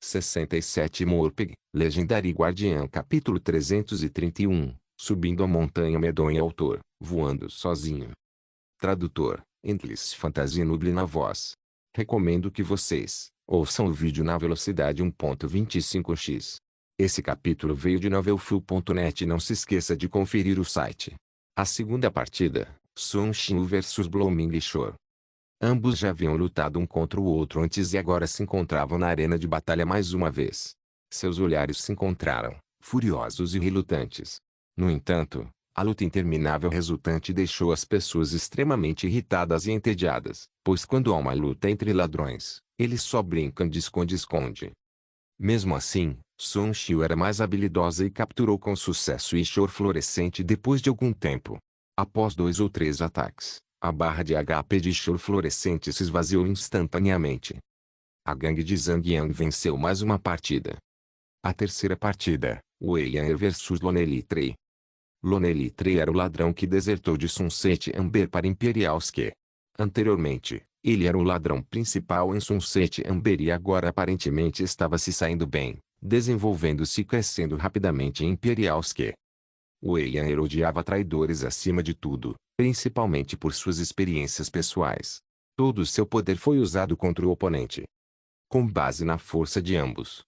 67 Morpeg, Legendary Guardian capítulo 331, Subindo a Montanha Medonha. Autor, voando sozinho. Tradutor, Endless Fantasy Nuble na voz. Recomendo que vocês ouçam o vídeo na velocidade 1.25x. Esse capítulo veio de novelfull.net e não se esqueça de conferir o site. A segunda partida, Sun Xiu vs Blooming Shore. Ambos já haviam lutado um contra o outro antes e agora se encontravam na arena de batalha mais uma vez. Seus olhares se encontraram, furiosos e relutantes. No entanto, a luta interminável resultante deixou as pessoas extremamente irritadas e entediadas, pois quando há uma luta entre ladrões, eles só brincam de esconde-esconde. Mesmo assim, Sun Xiu era mais habilidosa e capturou com sucesso Ishor Florescente depois de algum tempo. Após 2 ou 3 ataques, a barra de HP de Ishor Florescente se esvaziou instantaneamente. A gangue de Zhang Yang venceu mais uma partida. A terceira partida, Wei Yan vs Lonely Tree. Lonely Tree era o ladrão que desertou de Sunset Amber para Imperial Ske. Anteriormente, ele era o ladrão principal em Sunset Amber e agora aparentemente estava se saindo bem, desenvolvendo-se e crescendo rapidamente em Imperial Ske. Wei Yan odiava traidores acima de tudo, principalmente por suas experiências pessoais. Todo o seu poder foi usado contra o oponente. Com base na força de ambos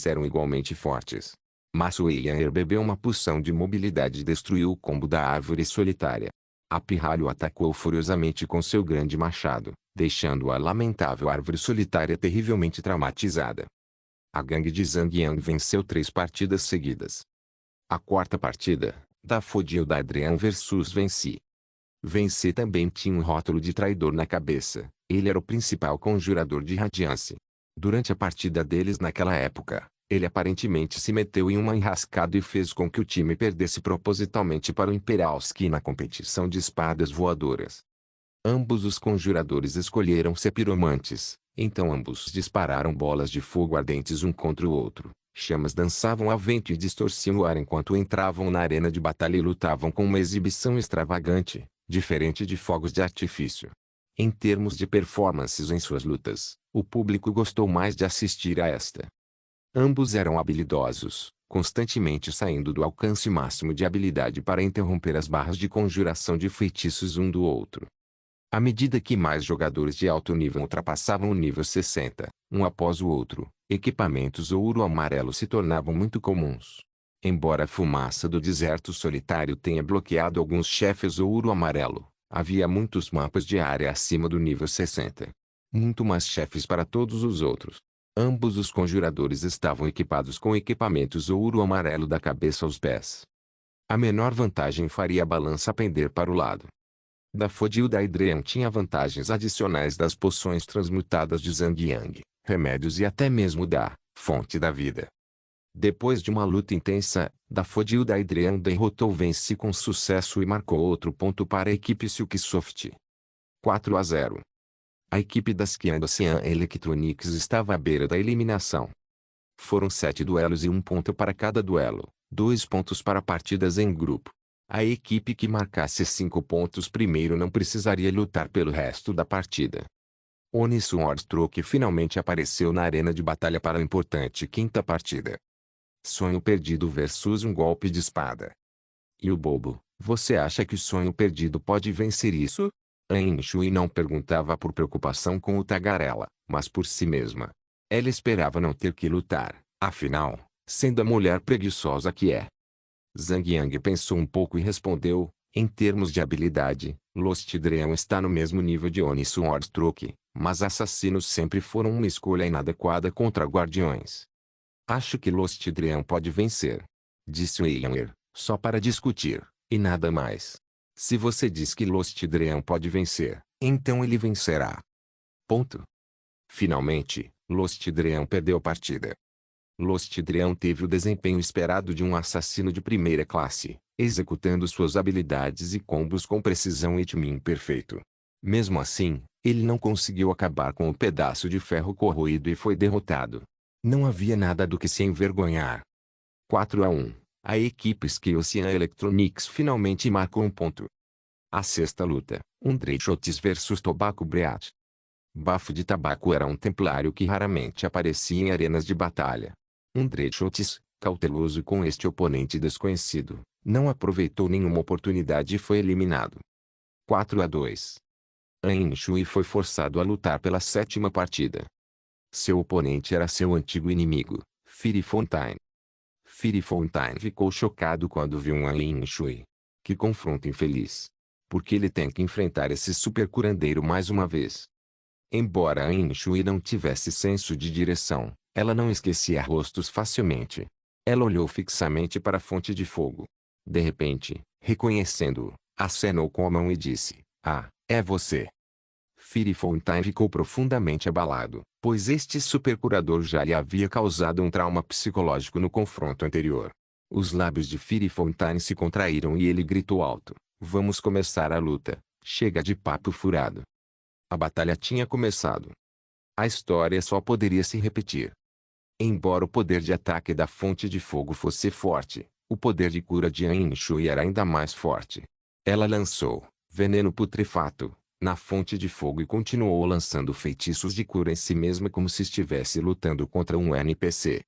eram igualmente fortes. Mas Wei Yan bebeu uma poção de mobilidade e destruiu o combo da árvore solitária. A pirralho atacou furiosamente com seu grande machado, deixando a lamentável árvore solitária terrivelmente traumatizada. A gangue de Zhang Yang venceu 3 partidas seguidas. A quarta partida, Daffodil da Adrian vs Venci. Venci também tinha um rótulo de traidor na cabeça, ele era o principal conjurador de Radiance. Durante a partida deles naquela época, ele aparentemente se meteu em uma enrascada e fez com que o time perdesse propositalmente para o Imperial Ski na competição de espadas voadoras. Ambos os conjuradores escolheram ser piromantes, então ambos dispararam bolas de fogo ardentes um contra o outro. Chamas dançavam ao vento e distorciam o ar enquanto entravam na arena de batalha e lutavam com uma exibição extravagante, diferente de fogos de artifício. Em termos de performances em suas lutas, o público gostou mais de assistir a esta. Ambos eram habilidosos, constantemente saindo do alcance máximo de habilidade para interromper as barras de conjuração de feitiços um do outro. À medida que mais jogadores de alto nível ultrapassavam o nível 60, um após o outro, equipamentos ouro-amarelo se tornavam muito comuns. Embora a fumaça do deserto solitário tenha bloqueado alguns chefes ouro-amarelo, havia muitos mapas de área acima do nível 60. Muito mais chefes para todos os outros. Ambos os conjuradores estavam equipados com equipamentos ouro-amarelo da cabeça aos pés. A menor vantagem faria a balança pender para o lado. Daffodil da Adrian tinha vantagens adicionais das poções transmutadas de Zhang Yang, remédios e até mesmo da Fonte da Vida. Depois de uma luta intensa, Daffodil da Adrian derrotou Venci com sucesso e marcou outro ponto para a equipe Silksoft. 4-0. A equipe da Xian Electronics estava à beira da eliminação. Foram 7 duelos e 1 ponto para cada duelo, 2 pontos para partidas em grupo. A equipe que marcasse 5 pontos primeiro não precisaria lutar pelo resto da partida. Oni Swordstruck finalmente apareceu na arena de batalha para a importante quinta partida. Sonho perdido versus um golpe de espada. E o bobo, você acha que o sonho perdido pode vencer isso? An Shui não perguntava por preocupação com o tagarela, mas por si mesma. Ela esperava não ter que lutar, afinal, sendo a mulher preguiçosa que é. Zhang Yang pensou um pouco e respondeu, em termos de habilidade, Lost Dream está no mesmo nível de Oni Swordstruck, mas assassinos sempre foram uma escolha inadequada contra guardiões. Acho que Lost Dream pode vencer, disse Wei Yan, só para discutir, e nada mais. Se você diz que Lost Dream pode vencer, então ele vencerá. Ponto. Finalmente, Lost Dream perdeu a partida. Lost Dream teve o desempenho esperado de um assassino de primeira classe, executando suas habilidades e combos com precisão e timing perfeito. Mesmo assim, ele não conseguiu acabar com o pedaço de ferro corroído e foi derrotado. Não havia nada do que se envergonhar. 4-1. A equipe Xian Electronics finalmente marcou um ponto. A sexta luta, Shots vs Tobacco Breach. Bafo de Tabaco era um templário que raramente aparecia em arenas de batalha. Dreyshottis, cauteloso com este oponente desconhecido, não aproveitou nenhuma oportunidade e foi eliminado. 4-2. Ain Shui foi forçado a lutar pela 7ª partida. Seu oponente era seu antigo inimigo, Firifontaine. Firifontaine ficou chocado quando viu Ain Shui. Que confronto infeliz. Porque ele tem que enfrentar esse super curandeiro mais uma vez. Embora Ain Shui não tivesse senso de direção, ela não esquecia rostos facilmente. Ela olhou fixamente para a fonte de fogo. De repente, reconhecendo-o, acenou com a mão e disse: "Ah, é você." Firifontaine ficou profundamente abalado, pois este supercurador já lhe havia causado um trauma psicológico no confronto anterior. Os lábios de Firifontaine se contraíram e ele gritou alto: "Vamos começar a luta, chega de papo furado." A batalha tinha começado. A história só poderia se repetir. Embora o poder de ataque da fonte de fogo fosse forte, o poder de cura de Ain Shui era ainda mais forte. Ela lançou veneno putrefato na fonte de fogo e continuou lançando feitiços de cura em si mesma como se estivesse lutando contra um NPC.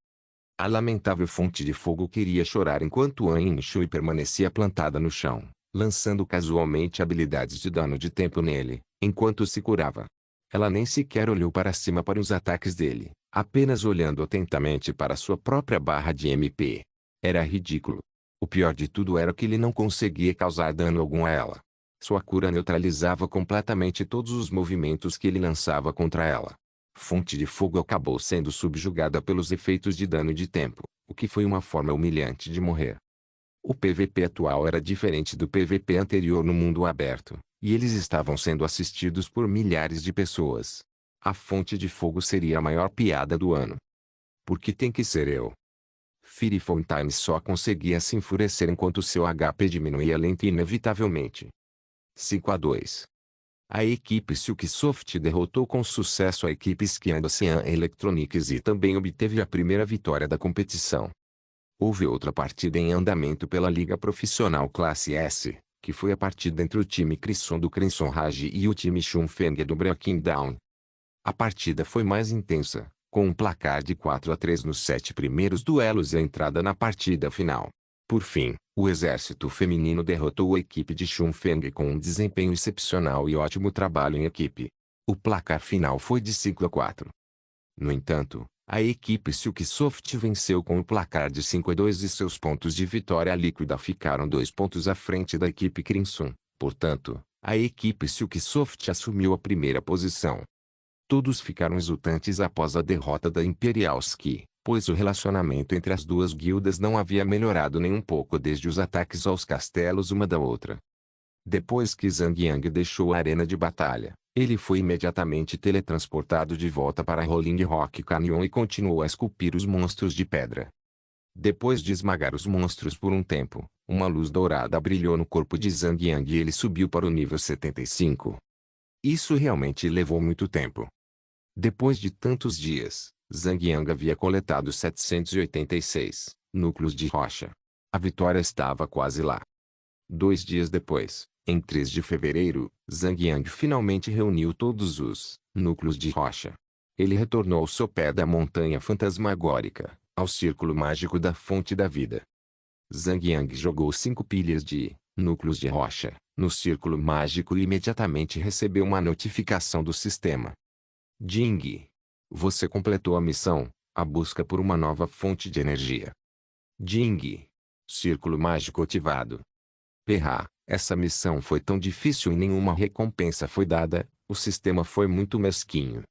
A lamentável fonte de fogo queria chorar enquanto Ain Shui permanecia plantada no chão, lançando casualmente habilidades de dano de tempo nele, enquanto se curava. Ela nem sequer olhou para cima para os ataques dele, apenas olhando atentamente para sua própria barra de MP. Era ridículo. O pior de tudo era que ele não conseguia causar dano algum a ela. Sua cura neutralizava completamente todos os movimentos que ele lançava contra ela. Fonte de fogo acabou sendo subjugada pelos efeitos de dano de tempo, o que foi uma forma humilhante de morrer. O PVP atual era diferente do PVP anterior no mundo aberto, e eles estavam sendo assistidos por milhares de pessoas. A fonte de fogo seria a maior piada do ano. Por que tem que ser eu? Firifontaine só conseguia se enfurecer enquanto seu HP diminuía lenta e inevitavelmente. 5-2. A equipe Silksoft derrotou com sucesso a equipe Skian da Cyan Electronics e também obteve a primeira vitória da competição. Houve outra partida em andamento pela Liga Profissional Classe S, que foi a partida entre o time Crimson do Crimson Rage e o time Chunfeng do Breaking Dawn. A partida foi mais intensa, com um placar de 4-3 nos 7 primeiros duelos e a entrada na partida final. Por fim, o exército feminino derrotou a equipe de Chunfeng com um desempenho excepcional e ótimo trabalho em equipe. O placar final foi de 5-4. No entanto, a equipe Silksoft venceu com o placar de 5-2 e seus pontos de vitória líquida ficaram 2 pontos à frente da equipe Crimson. Portanto, a equipe Silksoft assumiu a primeira posição. Todos ficaram exultantes após a derrota da Imperial Ski, pois o relacionamento entre as duas guildas não havia melhorado nem um pouco desde os ataques aos castelos uma da outra. Depois que Zhang Yang deixou a arena de batalha, ele foi imediatamente teletransportado de volta para Rolling Rock Canyon e continuou a esculpir os monstros de pedra. Depois de esmagar os monstros por um tempo, uma luz dourada brilhou no corpo de Zhang Yang e ele subiu para o nível 75. Isso realmente levou muito tempo. Depois de tantos dias, Zhang Yang havia coletado 786 núcleos de rocha. A vitória estava quase lá. 2 dias depois, em 3 de fevereiro, Zhang Yang finalmente reuniu todos os núcleos de rocha. Ele retornou ao sopé da montanha fantasmagórica, ao círculo mágico da fonte da vida. Zhang Yang jogou 5 pilhas de núcleos de rocha no círculo mágico e imediatamente recebeu uma notificação do sistema. Jing. Você completou a missão, a busca por uma nova fonte de energia. Jing. Círculo mágico ativado. Essa missão foi tão difícil e nenhuma recompensa foi dada, o sistema foi muito mesquinho.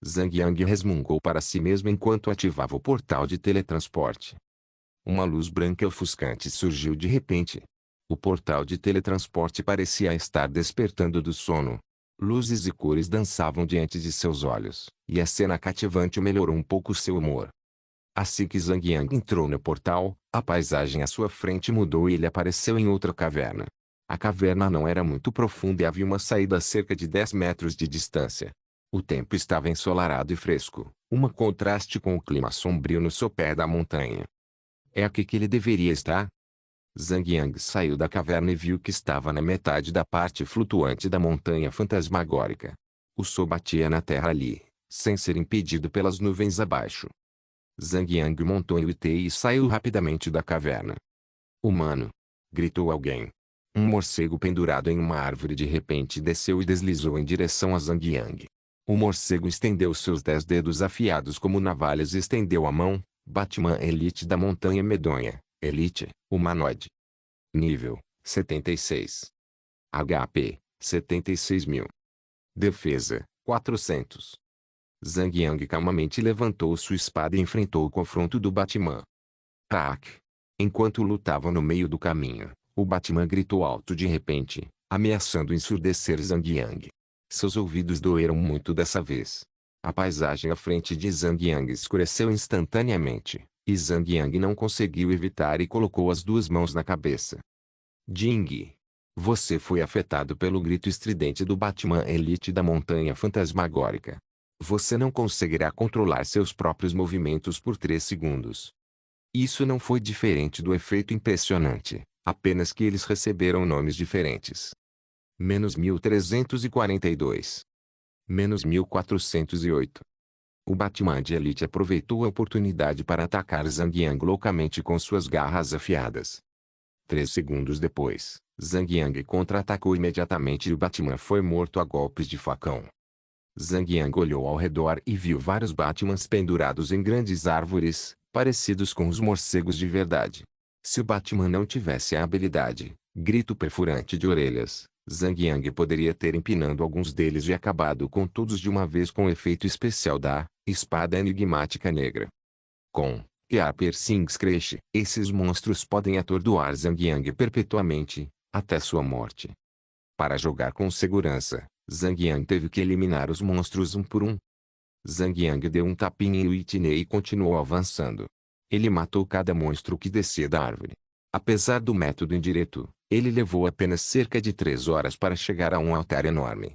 Zhang Yang resmungou para si mesmo enquanto ativava o portal de teletransporte. Uma luz branca ofuscante surgiu de repente. O portal de teletransporte parecia estar despertando do sono. Luzes e cores dançavam diante de seus olhos, e a cena cativante melhorou um pouco seu humor. Assim que Zhang Yang entrou no portal, a paisagem à sua frente mudou e ele apareceu em outra caverna. A caverna não era muito profunda e havia uma saída a cerca de 10 metros de distância. O tempo estava ensolarado e fresco, contraste com o clima sombrio no sopé da montanha. É aqui que ele deveria estar? Zhang Yang saiu da caverna e viu que estava na metade da parte flutuante da montanha fantasmagórica. O sol batia na terra ali, sem ser impedido pelas nuvens abaixo. Zhang Yang montou em Wei e saiu rapidamente da caverna. "Humano!" gritou alguém. Um morcego pendurado em uma árvore de repente desceu e deslizou em direção a Zhang Yang. O morcego estendeu seus 10 dedos afiados como navalhas e estendeu a mão. Batman Elite da Montanha Medonha. Elite, humanoide. Nível, 76. HP, 76.000. Defesa, 400. Zhang Yang calmamente levantou sua espada e enfrentou o confronto do Batman. Tac! Enquanto lutavam no meio do caminho, o Batman gritou alto de repente, ameaçando ensurdecer Zhang Yang. Seus ouvidos doeram muito dessa vez. A paisagem à frente de Zhang Yang escureceu instantaneamente, e Zhang Yang não conseguiu evitar e colocou as duas mãos na cabeça. Jing! Você foi afetado pelo grito estridente do Batman Elite da Montanha Fantasmagórica. Você não conseguirá controlar seus próprios movimentos por 3 segundos. Isso não foi diferente do efeito impressionante, apenas que eles receberam nomes diferentes. Menos 1342. Menos 1408. O Batman de Elite aproveitou a oportunidade para atacar Zhang Yang loucamente com suas garras afiadas. 3 segundos depois, Zhang Yang contra-atacou imediatamente e o Batman foi morto a golpes de facão. Zhang Yang olhou ao redor e viu vários Batmans pendurados em grandes árvores, parecidos com os morcegos de verdade. Se o Batman não tivesse a habilidade, grito perfurante de orelhas, Zhang Yang poderia ter empinando alguns deles e acabado com todos de uma vez com o efeito especial da espada enigmática negra. Com Piercing Scratch, esses monstros podem atordoar Zhang Yang perpetuamente, até sua morte. Para jogar com segurança, Zhang Yang teve que eliminar os monstros um por um. Zhang Yang deu um tapinha em Whitney e continuou avançando. Ele matou cada monstro que descia da árvore. Apesar do método indireto, ele levou apenas cerca de 3 horas para chegar a um altar enorme.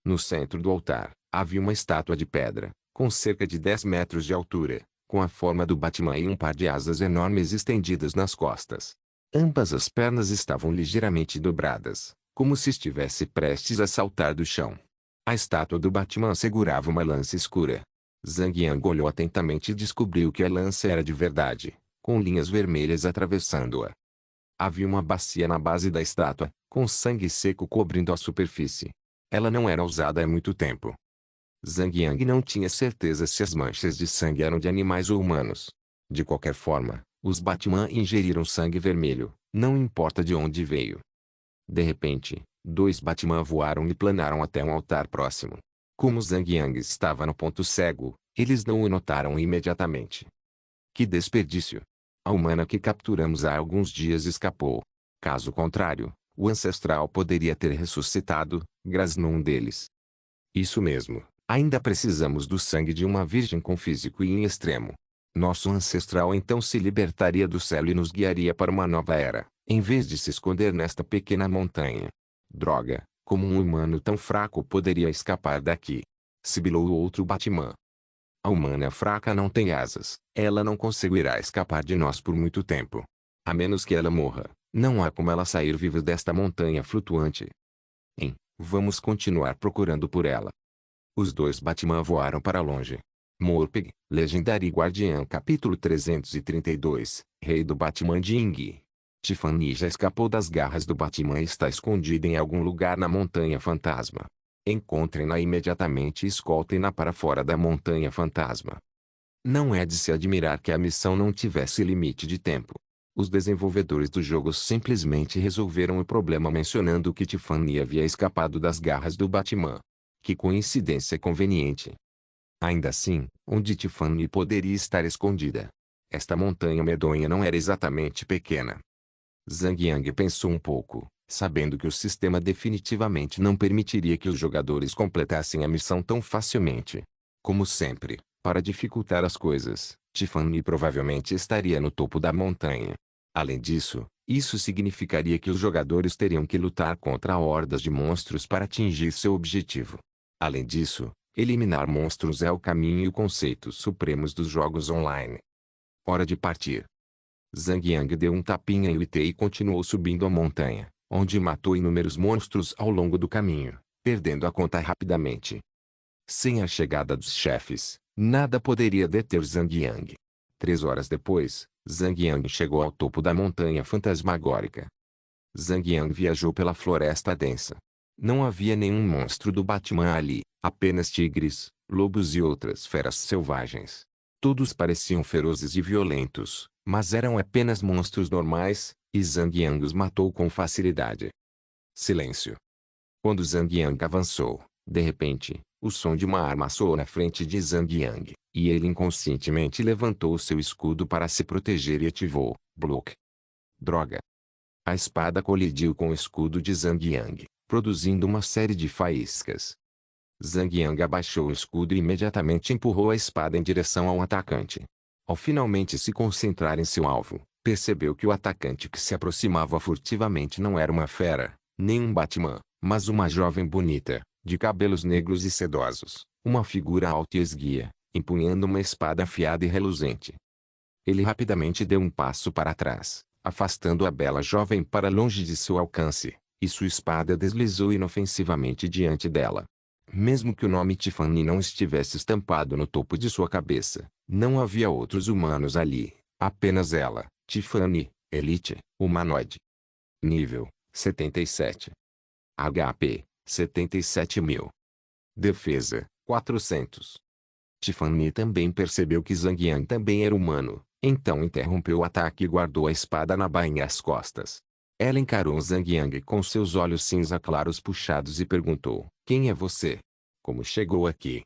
No centro do altar, havia uma estátua de pedra, com cerca de 10 metros de altura, com a forma do Batman e um par de asas enormes estendidas nas costas. Ambas as pernas estavam ligeiramente dobradas, como se estivesse prestes a saltar do chão. A estátua do Batman segurava uma lança escura. Zhang Yang olhou atentamente e descobriu que a lança era de verdade, com linhas vermelhas atravessando-a. Havia uma bacia na base da estátua, com sangue seco cobrindo a superfície. Ela não era usada há muito tempo. Zhang Yang não tinha certeza se as manchas de sangue eram de animais ou humanos. De qualquer forma, os Batman ingeriram sangue vermelho, não importa de onde veio. De repente, 2 Batman voaram e planaram até um altar próximo. Como Zhang Yang estava no ponto cego, eles não o notaram imediatamente. Que desperdício! A humana que capturamos há alguns dias escapou. Caso contrário, o ancestral poderia ter ressuscitado, grasnou um deles. Isso mesmo, ainda precisamos do sangue de uma virgem com físico em extremo. Nosso ancestral então se libertaria do céu e nos guiaria para uma nova era, em vez de se esconder nesta pequena montanha. Droga, como um humano tão fraco poderia escapar daqui? Sibilou o outro Batman. A humana fraca não tem asas, ela não conseguirá escapar de nós por muito tempo. A menos que ela morra, não há como ela sair viva desta montanha flutuante. Vamos continuar procurando por ela. Os 2 Batman voaram para longe. Morpeg, Legendário Guardião Capítulo 332, Rei do Batman Jing. Tiffany já escapou das garras do Batman e está escondida em algum lugar na Montanha Fantasma. Encontrem-na imediatamente e escoltem-na para fora da Montanha Fantasma. Não é de se admirar que a missão não tivesse limite de tempo. Os desenvolvedores do jogo simplesmente resolveram o problema mencionando que Tiffany havia escapado das garras do Batman. Que coincidência conveniente. Ainda assim, onde Tiffany poderia estar escondida? Esta montanha medonha não era exatamente pequena. Zhang Yang pensou um pouco, sabendo que o sistema definitivamente não permitiria que os jogadores completassem a missão tão facilmente. Como sempre, para dificultar as coisas, Tiffany provavelmente estaria no topo da montanha. Além disso, isso significaria que os jogadores teriam que lutar contra hordas de monstros para atingir seu objetivo. Além disso, eliminar monstros é o caminho e o conceito supremos dos jogos online. Hora de partir. Zhang Yang deu um tapinha em Wei e continuou subindo a montanha, onde matou inúmeros monstros ao longo do caminho, perdendo a conta rapidamente. Sem a chegada dos chefes, nada poderia deter Zhang Yang. 3 horas depois, Zhang Yang chegou ao topo da montanha fantasmagórica. Zhang Yang viajou pela floresta densa. Não havia nenhum monstro do Batman ali, apenas tigres, lobos e outras feras selvagens. Todos pareciam ferozes e violentos, mas eram apenas monstros normais, e Zhang Yang os matou com facilidade. Silêncio. Quando Zhang Yang avançou, de repente, o som de uma arma soou na frente de Zhang Yang, e ele inconscientemente levantou seu escudo para se proteger e ativou Block. Droga! A espada colidiu com o escudo de Zhang Yang, produzindo uma série de faíscas. Zhang Yang abaixou o escudo e imediatamente empurrou a espada em direção ao atacante. Ao finalmente se concentrar em seu alvo, percebeu que o atacante que se aproximava furtivamente não era uma fera, nem um Batman, mas uma jovem bonita, de cabelos negros e sedosos, uma figura alta e esguia, empunhando uma espada afiada e reluzente. Ele rapidamente deu um passo para trás, afastando a bela jovem para longe de seu alcance, e sua espada deslizou inofensivamente diante dela. Mesmo que o nome Tiffany não estivesse estampado no topo de sua cabeça, não havia outros humanos ali, apenas ela, Tiffany, Elite, humanoide. Nível: 77. HP: 77.000. Defesa: 400. Tiffany também percebeu que Zhang Yang também era humano, então interrompeu o ataque e guardou a espada na bainha às costas. Ela encarou Zhang Yang com seus olhos cinza claros puxados e perguntou: "Quem é você? Como chegou aqui?"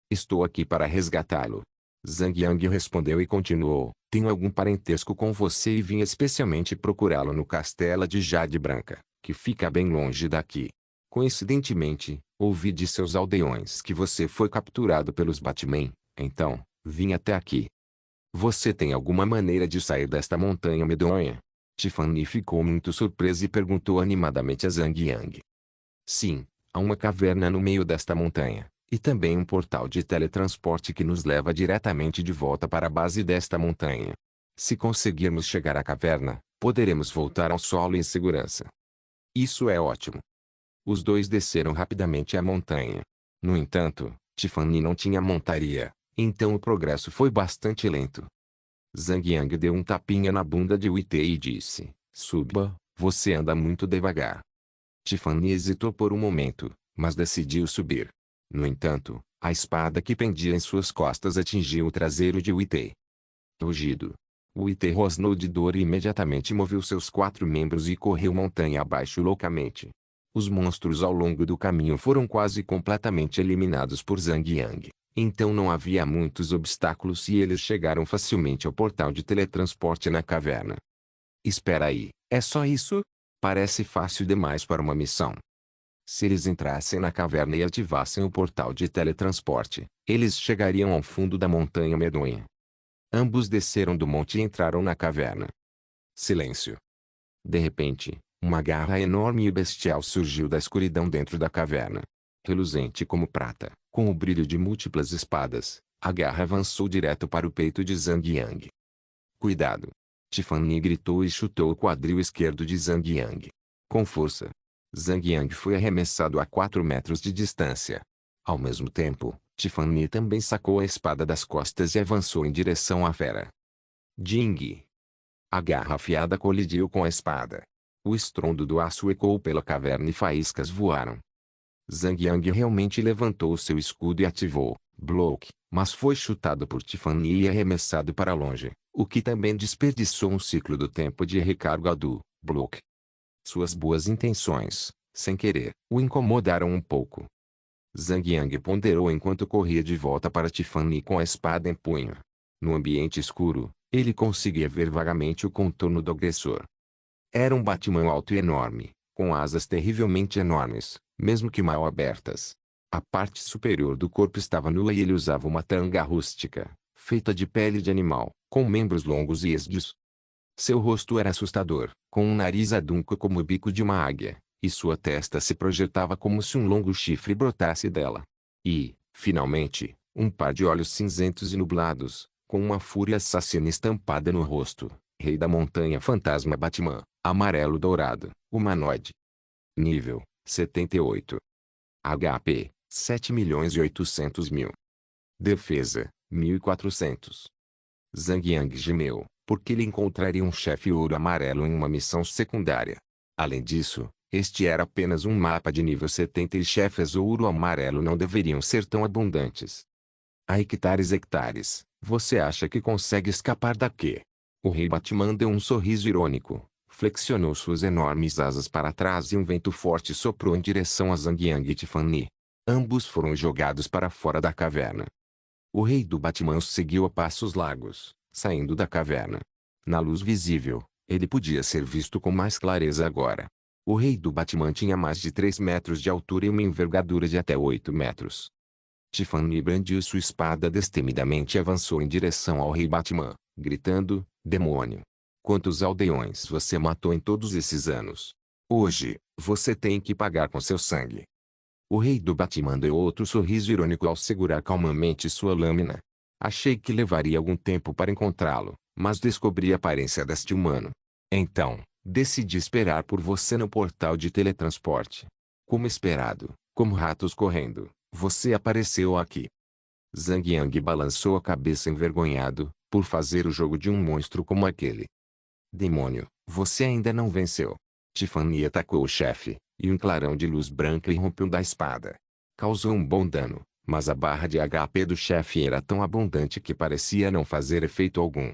"Estou aqui para resgatá-lo." Zhang Yang respondeu e continuou: "Tenho algum parentesco com você e vim especialmente procurá-lo no castelo de Jade Branca, que fica bem longe daqui. Coincidentemente, ouvi de seus aldeões que você foi capturado pelos Batman, então, vim até aqui." "Você tem alguma maneira de sair desta montanha medonha?" Tiffany ficou muito surpresa e perguntou animadamente a Zhang Yang. "Sim, há uma caverna no meio desta montanha, e também um portal de teletransporte que nos leva diretamente de volta para a base desta montanha. Se conseguirmos chegar à caverna, poderemos voltar ao solo em segurança." "Isso é ótimo." Os dois desceram rapidamente a montanha. No entanto, Tiffany não tinha montaria, então o progresso foi bastante lento. Zhang Yang deu um tapinha na bunda de Wei e disse: "Suba, você anda muito devagar." Tiffany hesitou por um momento, mas decidiu subir. No entanto, a espada que pendia em suas costas atingiu o traseiro de Wei. Rugido. Wei rosnou de dor e imediatamente moveu seus 4 membros e correu montanha abaixo loucamente. Os monstros ao longo do caminho foram quase completamente eliminados por Zhang Yang. Então não havia muitos obstáculos e eles chegaram facilmente ao portal de teletransporte na caverna. "Espera aí, é só isso? Parece fácil demais para uma missão." Se eles entrassem na caverna e ativassem o portal de teletransporte, eles chegariam ao fundo da montanha medonha. Ambos desceram do monte e entraram na caverna. Silêncio. De repente, uma garra enorme e bestial surgiu da escuridão dentro da caverna. Reluzente como prata, com o brilho de múltiplas espadas, a garra avançou direto para o peito de Zhang Yang. "Cuidado!" Tiffany gritou e chutou o quadril esquerdo de Zhang Yang. Com força, Zhang Yang foi arremessado a 4 metros de distância. Ao mesmo tempo, Tiffany também sacou a espada das costas e avançou em direção à fera. Ding! A garra afiada colidiu com a espada. O estrondo do aço ecoou pela caverna e faíscas voaram. Zhang Yang realmente levantou seu escudo e ativou Block, mas foi chutado por Tiffany e arremessado para longe, o que também desperdiçou um ciclo do tempo de recarga do Block. Suas boas intenções, sem querer, o incomodaram um pouco. Zhang Yang ponderou enquanto corria de volta para Tiffany com a espada em punho. No ambiente escuro, ele conseguia ver vagamente o contorno do agressor. Era um Batman alto e enorme, com asas terrivelmente enormes, mesmo que mal abertas. A parte superior do corpo estava nua e ele usava uma tanga rústica, feita de pele de animal, com membros longos e esguios. Seu rosto era assustador, com um nariz adunco como o bico de uma águia, e sua testa se projetava como se um longo chifre brotasse dela. E, finalmente, um par de olhos cinzentos e nublados, com uma fúria assassina estampada no rosto. Rei da Montanha Fantasma Batman, amarelo dourado, humanoide. Nível: 78. HP: 7.800.000. Defesa, 1.400. Zhang Yang gemeu, porque ele encontraria um chefe ouro amarelo em uma missão secundária. Além disso, este era apenas um mapa de nível 70 e chefes ouro amarelo não deveriam ser tão abundantes. A hectares, você acha que consegue escapar daqui? O rei Batman deu um sorriso irônico, flexionou suas enormes asas para trás e um vento forte soprou em direção a Zhang Yang e Tiffany. Ambos foram jogados para fora da caverna. O rei do Batman os seguiu a passos largos, saindo da caverna. Na luz visível, ele podia ser visto com mais clareza agora. O rei do Batman tinha mais de 3 metros de altura e uma envergadura de até 8 metros. Tiffany brandiu sua espada destemidamente e avançou em direção ao rei Batman, gritando, demônio! Quantos aldeões você matou em todos esses anos? Hoje, você tem que pagar com seu sangue. O rei do Batman deu outro sorriso irônico ao segurar calmamente sua lâmina. Achei que levaria algum tempo para encontrá-lo, mas descobri a aparência deste humano. Então, decidi esperar por você no portal de teletransporte. Como esperado, como ratos correndo, você apareceu aqui. Zhang Yang balançou a cabeça envergonhado, por fazer o jogo de um monstro como aquele. Demônio, você ainda não venceu. Tiffany atacou o chefe, e um clarão de luz branca irrompeu da espada. Causou um bom dano, mas a barra de HP do chefe era tão abundante que parecia não fazer efeito algum.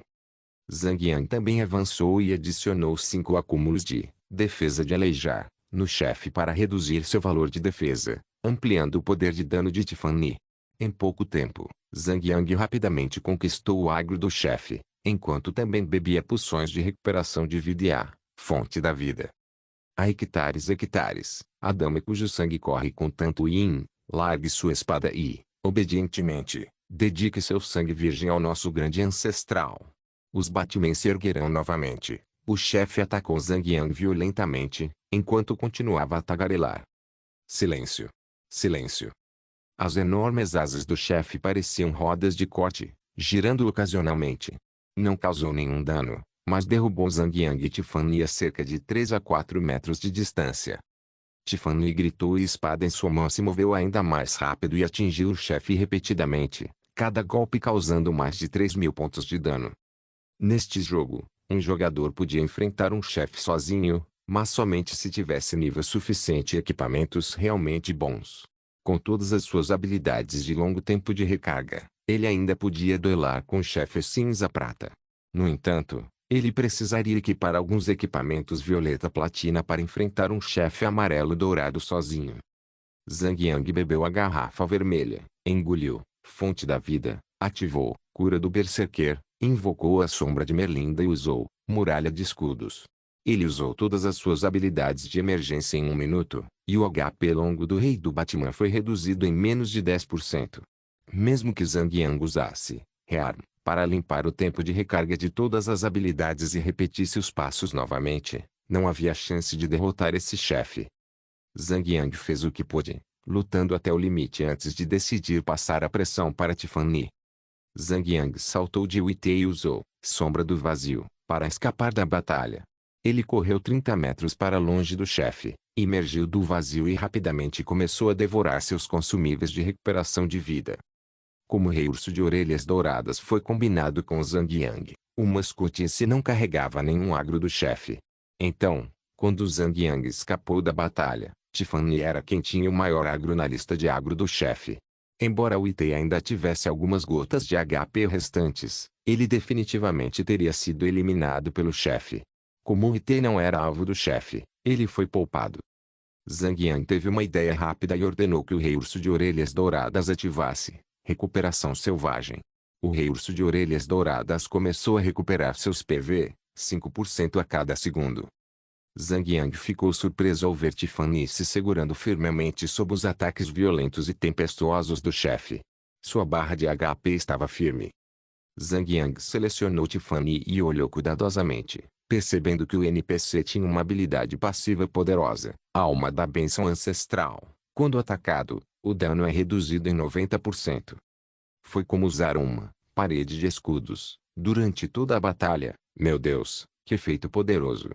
Zhang Yang também avançou e adicionou 5 acúmulos de defesa de aleijar no chefe para reduzir seu valor de defesa, ampliando o poder de dano de Tiffany. Em pouco tempo, Zhang Yang rapidamente conquistou o agro do chefe, enquanto também bebia poções de recuperação de vida e a fonte da vida. A hectares, a dama cujo sangue corre com tanto yin, largue sua espada e, obedientemente, dedique seu sangue virgem ao nosso grande ancestral. Os Batmen se erguerão novamente. O chefe atacou Zhang Yang violentamente, enquanto continuava a tagarelar. Silêncio. Silêncio. As enormes asas do chefe pareciam rodas de corte, girando ocasionalmente. Não causou nenhum dano, mas derrubou Zhang Yang e Tiffany a cerca de 3 a 4 metros de distância. Tiffany gritou e a espada em sua mão se moveu ainda mais rápido e atingiu o chefe repetidamente, cada golpe causando mais de 3.000 pontos de dano. Neste jogo, um jogador podia enfrentar um chefe sozinho, mas somente se tivesse nível suficiente e equipamentos realmente bons. Com todas as suas habilidades de longo tempo de recarga, ele ainda podia duelar com o chefe cinza-prata. No entanto, ele precisaria equipar alguns equipamentos violeta-platina para enfrentar um chefe amarelo-dourado sozinho. Zhang Yang bebeu a garrafa vermelha, engoliu, fonte da vida, ativou, cura do berserker, invocou a sombra de Merlinda e usou, muralha de escudos. Ele usou todas as suas habilidades de emergência em 1 minuto, e o HP longo do rei do Batman foi reduzido em menos de 10%. Mesmo que Zhang Yang usasse Rearm para limpar o tempo de recarga de todas as habilidades e repetisse os passos novamente, não havia chance de derrotar esse chefe. Zhang Yang fez o que pôde, lutando até o limite antes de decidir passar a pressão para Tiffany. Zhang Yang saltou de Wite e usou Sombra do Vazio para escapar da batalha. Ele correu 30 metros para longe do chefe, emergiu do vazio e rapidamente começou a devorar seus consumíveis de recuperação de vida. Como o Rei Urso de Orelhas Douradas foi combinado com Zhang Yang, o mascote esse não carregava nenhum agro do chefe. Então, quando Zhang Yang escapou da batalha, Tiffany era quem tinha o maior agro na lista de agro do chefe. Embora o Itei ainda tivesse algumas gotas de HP restantes, ele definitivamente teria sido eliminado pelo chefe. Como o Itei não era alvo do chefe, ele foi poupado. Zhang Yang teve uma ideia rápida e ordenou que o Rei Urso de Orelhas Douradas ativasse Recuperação Selvagem. O Rei Urso de Orelhas Douradas começou a recuperar seus PV, 5% a cada segundo. Zhang Yang ficou surpreso ao ver Tiffany se segurando firmemente sob os ataques violentos e tempestuosos do chefe. Sua barra de HP estava firme. Zhang Yang selecionou Tiffany e olhou cuidadosamente, percebendo que o NPC tinha uma habilidade passiva poderosa, Alma da Bênção Ancestral. Quando atacado, o dano é reduzido em 90%. Foi como usar uma parede de escudos durante toda a batalha. Meu Deus, que efeito poderoso!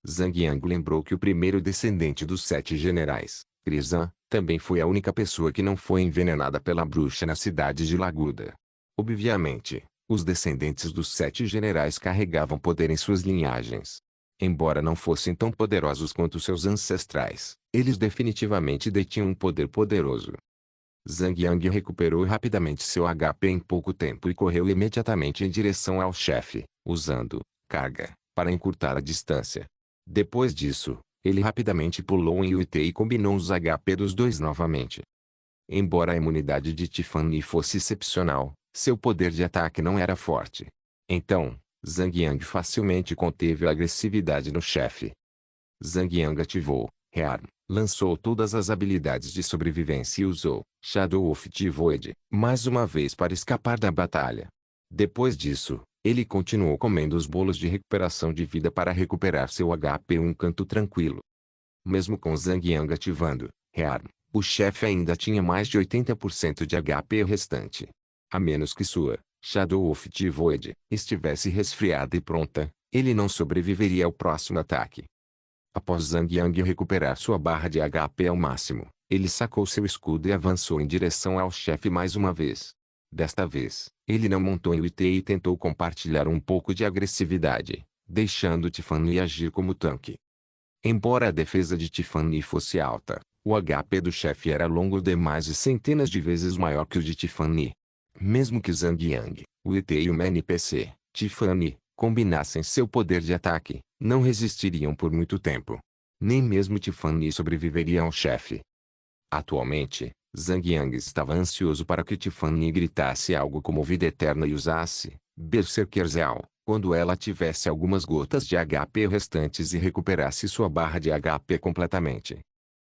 Zhang Yang lembrou que o primeiro descendente dos 7 generais, Krizan também foi a única pessoa que não foi envenenada pela bruxa na cidade de Laguda. Obviamente, os descendentes dos 7 generais carregavam poder em suas linhagens. Embora não fossem tão poderosos quanto seus ancestrais, eles definitivamente detinham um poder poderoso. Zhang Yang recuperou rapidamente seu HP em pouco tempo e correu imediatamente em direção ao chefe, usando carga para encurtar a distância. Depois disso, ele rapidamente pulou em UT e combinou os HP dos dois novamente. Embora a imunidade de Tiffany fosse excepcional, seu poder de ataque não era forte. Então, Zhang Yang facilmente conteve a agressividade no chefe. Zhang Yang ativou Rearm, lançou todas as habilidades de sobrevivência e usou Shadow of the Void mais uma vez para escapar da batalha. Depois disso, ele continuou comendo os bolos de recuperação de vida para recuperar seu HP um canto tranquilo. Mesmo com Zhang Yang ativando Rearm, o chefe ainda tinha mais de 80% de HP restante. A menos que sua Shadow of the Void estivesse resfriada e pronta, ele não sobreviveria ao próximo ataque. Após Zhang Yang recuperar sua barra de HP ao máximo, ele sacou seu escudo e avançou em direção ao chefe mais uma vez. Desta vez, ele não montou em UT e tentou compartilhar um pouco de agressividade, deixando Tiffany agir como tanque. Embora a defesa de Tiffany fosse alta, o HP do chefe era longo demais e centenas de vezes maior que o de Tiffany. Mesmo que Zhang Yang, o IT e uma NPC, Tiffany, combinassem seu poder de ataque, não resistiriam por muito tempo. Nem mesmo Tiffany sobreviveria ao chefe. Atualmente, Zhang Yang estava ansioso para que Tiffany gritasse algo como vida eterna e usasse Berserker Zeal, quando ela tivesse algumas gotas de HP restantes e recuperasse sua barra de HP completamente.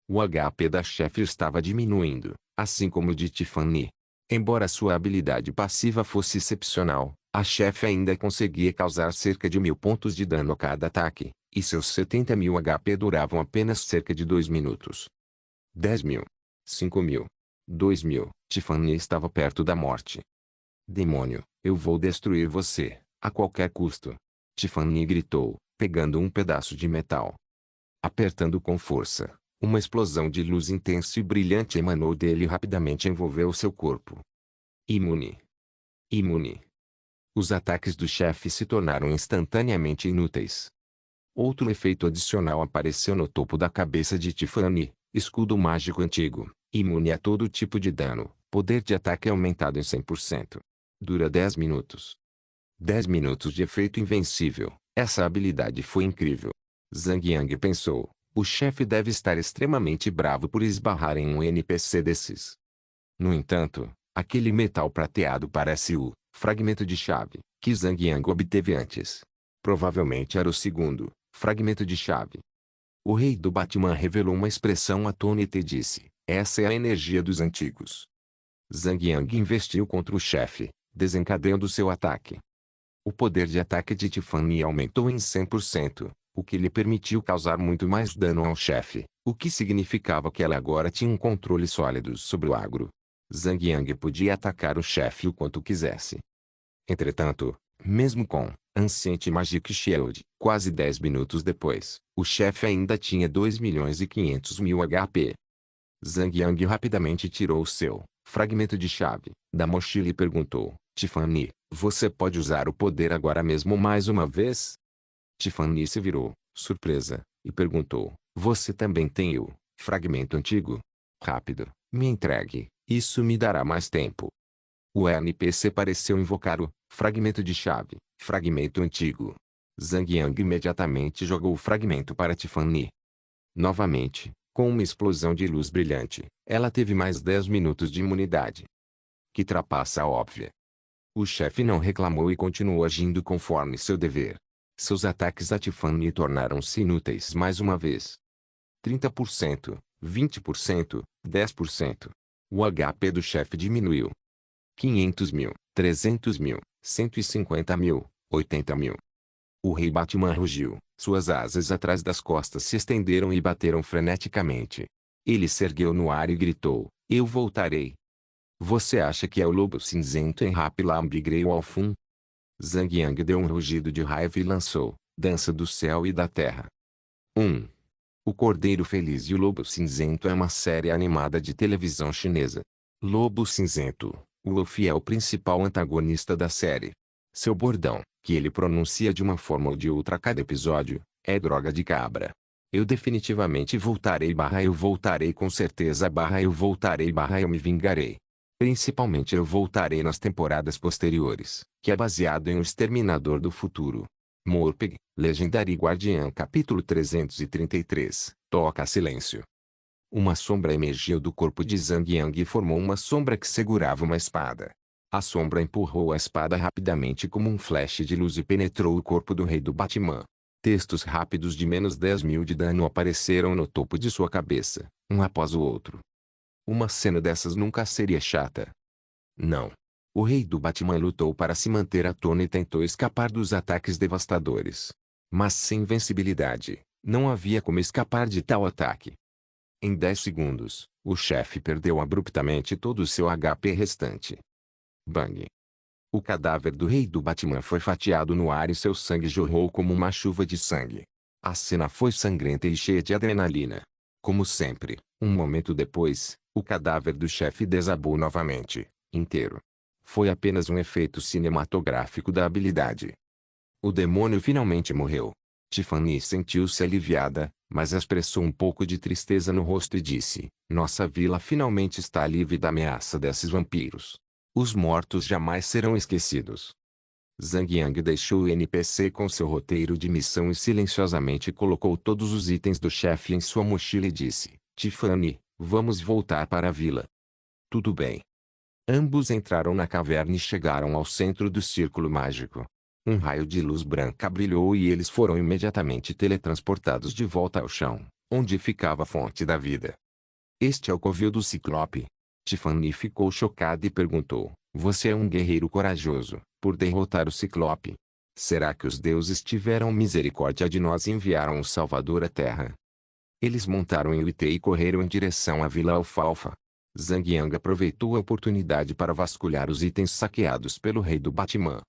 O HP da chefe estava diminuindo, assim como o de Tiffany. Embora sua habilidade passiva fosse excepcional, a chefe ainda conseguia causar cerca de 1000 pontos de dano a cada ataque, e seus 70.000 HP duravam apenas cerca de 2 minutos. 10.000. 5.000. 2.000. Tiffany estava perto da morte. Demônio, eu vou destruir você, a qualquer custo. Tiffany gritou, pegando um pedaço de metal. Apertando com força, uma explosão de luz intensa e brilhante emanou dele e rapidamente envolveu seu corpo. Imune. Imune. Os ataques do chefe se tornaram instantaneamente inúteis. Outro efeito adicional apareceu no topo da cabeça de Tiffany, escudo mágico antigo, imune a todo tipo de dano, poder de ataque aumentado em 100%. Dura 10 minutos. 10 minutos de efeito invencível, essa habilidade foi incrível. Zhang Yang pensou, o chefe deve estar extremamente bravo por esbarrar em um NPC desses. No entanto, aquele metal prateado parece o fragmento de chave que Zhang Yang obteve antes. Provavelmente era o segundo fragmento de chave. O rei do Batman revelou uma expressão atônita e disse, essa é a energia dos antigos. Zhang Yang investiu contra o chefe, desencadeando seu ataque. O poder de ataque de Tiffany aumentou em 100%, o que lhe permitiu causar muito mais dano ao chefe, o que significava que ela agora tinha um controle sólido sobre o agro. Zhang Yang podia atacar o chefe o quanto quisesse. Entretanto, mesmo com Ancient Magic Shield, quase 10 minutos depois, o chefe ainda tinha 2.500.000 HP. Zhang Yang rapidamente tirou o seu fragmento de chave da mochila e perguntou, Tiffany, você pode usar o poder agora mesmo mais uma vez? Tiffany se virou, surpresa, e perguntou, você também tem o fragmento antigo? Rápido, me entregue, isso me dará mais tempo. O NPC pareceu invocar o fragmento de chave, fragmento antigo. Zhang Yang imediatamente jogou o fragmento para Tiffany. Novamente, com uma explosão de luz brilhante, ela teve mais 10 minutos de imunidade. Que trapaça óbvia. O chefe não reclamou e continuou agindo conforme seu dever. Seus ataques a Tiffany tornaram-se inúteis mais uma vez. 30%, 20%, 10%. O HP do chefe diminuiu. 500.000, 300.000, 150.000, 80.000. O rei Batman rugiu, suas asas atrás das costas se estenderam e bateram freneticamente. Ele se ergueu no ar e gritou, eu voltarei. Você acha que é o lobo cinzento em Raplamb Grey Wolfun? Zhang Yang deu um rugido de raiva e lançou, dança do céu e da terra. 1. O Cordeiro Feliz e o Lobo Cinzento é uma série animada de televisão chinesa. Lobo Cinzento, o Luffy é o principal antagonista da série. Seu bordão, que ele pronuncia de uma forma ou de outra a cada episódio, é droga de cabra. Eu definitivamente voltarei / eu voltarei com certeza / eu voltarei / eu me vingarei. Principalmente eu voltarei nas temporadas posteriores, que é baseado em O Exterminador do Futuro. Morpeg, Legendary Guardian capítulo 333, Toca Silêncio. Uma sombra emergiu do corpo de Zhang Yang e formou uma sombra que segurava uma espada. A sombra empurrou a espada rapidamente como um flash de luz e penetrou o corpo do rei do Batman. Textos rápidos de menos 10.000 de dano apareceram no topo de sua cabeça, um após o outro. Uma cena dessas nunca seria chata. Não. O rei do Batman lutou para se manter à tona e tentou escapar dos ataques devastadores. Mas sem invencibilidade, não havia como escapar de tal ataque. Em 10 segundos, o chefe perdeu abruptamente todo o seu HP restante. Bang! O cadáver do rei do Batman foi fatiado no ar e seu sangue jorrou como uma chuva de sangue. A cena foi sangrenta e cheia de adrenalina. Como sempre, um momento depois, o cadáver do chefe desabou novamente, inteiro. Foi apenas um efeito cinematográfico da habilidade. O demônio finalmente morreu. Tiffany sentiu-se aliviada, mas expressou um pouco de tristeza no rosto e disse: "Nossa vila finalmente está livre da ameaça desses vampiros. Os mortos jamais serão esquecidos." Zhang Yang deixou o NPC com seu roteiro de missão e silenciosamente colocou todos os itens do chefe em sua mochila e disse: "Tiffany, vamos voltar para a vila." "Tudo bem." Ambos entraram na caverna e chegaram ao centro do círculo mágico. Um raio de luz branca brilhou e eles foram imediatamente teletransportados de volta ao chão, onde ficava a fonte da vida. "Este é o covil do Ciclope." Tiffany ficou chocada e perguntou: "Você é um guerreiro corajoso, por derrotar o Ciclope. Será que os deuses tiveram misericórdia de nós e enviaram um Salvador à Terra?" Eles montaram em UT e correram em direção à Vila Alfalfa. Zhang Yang aproveitou a oportunidade para vasculhar os itens saqueados pelo rei do Batman.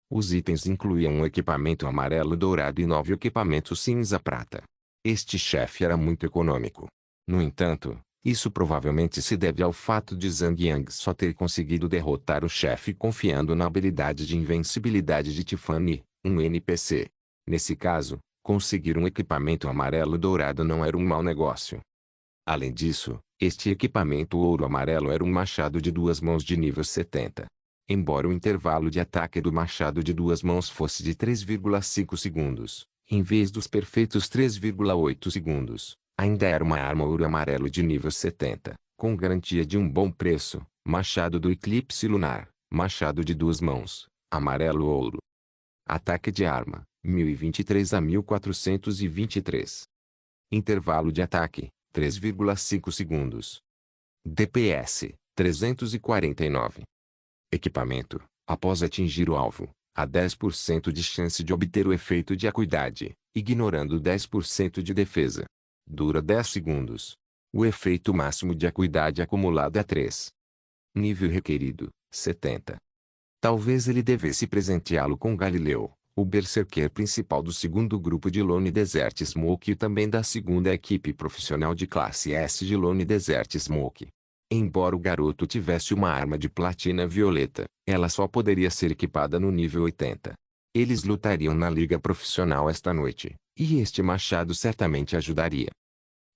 Os itens incluíam um equipamento amarelo dourado e 9 equipamentos cinza prata. Este chefe era muito econômico. No entanto, isso provavelmente se deve ao fato de Zhang Yang só ter conseguido derrotar o chefe confiando na habilidade de invencibilidade de Tiffany, um NPC. Nesse caso, conseguir um equipamento amarelo dourado não era um mau negócio. Além disso, este equipamento ouro-amarelo era um machado de 2 mãos de nível 70. Embora o intervalo de ataque do machado de 2 mãos fosse de 3,5 segundos, em vez dos perfeitos 3,8 segundos, ainda era uma arma ouro-amarelo de nível 70, com garantia de um bom preço. Machado do Eclipse Lunar, machado de 2 mãos, amarelo-ouro. Ataque de arma, 1023 a 1423. Intervalo de ataque, 3,5 segundos. DPS, 349. Equipamento: após atingir o alvo, há 10% de chance de obter o efeito de acuidade, ignorando 10% de defesa. Dura 10 segundos. O efeito máximo de acuidade acumulado é 3. Nível requerido, 70. Talvez ele devesse presenteá-lo com Galileu, o berserker principal do segundo grupo de Lone Desert Smoke e também da segunda equipe profissional de classe S de Lone Desert Smoke. Embora o garoto tivesse uma arma de platina violeta, ela só poderia ser equipada no nível 80. Eles lutariam na liga profissional esta noite, e este machado certamente ajudaria.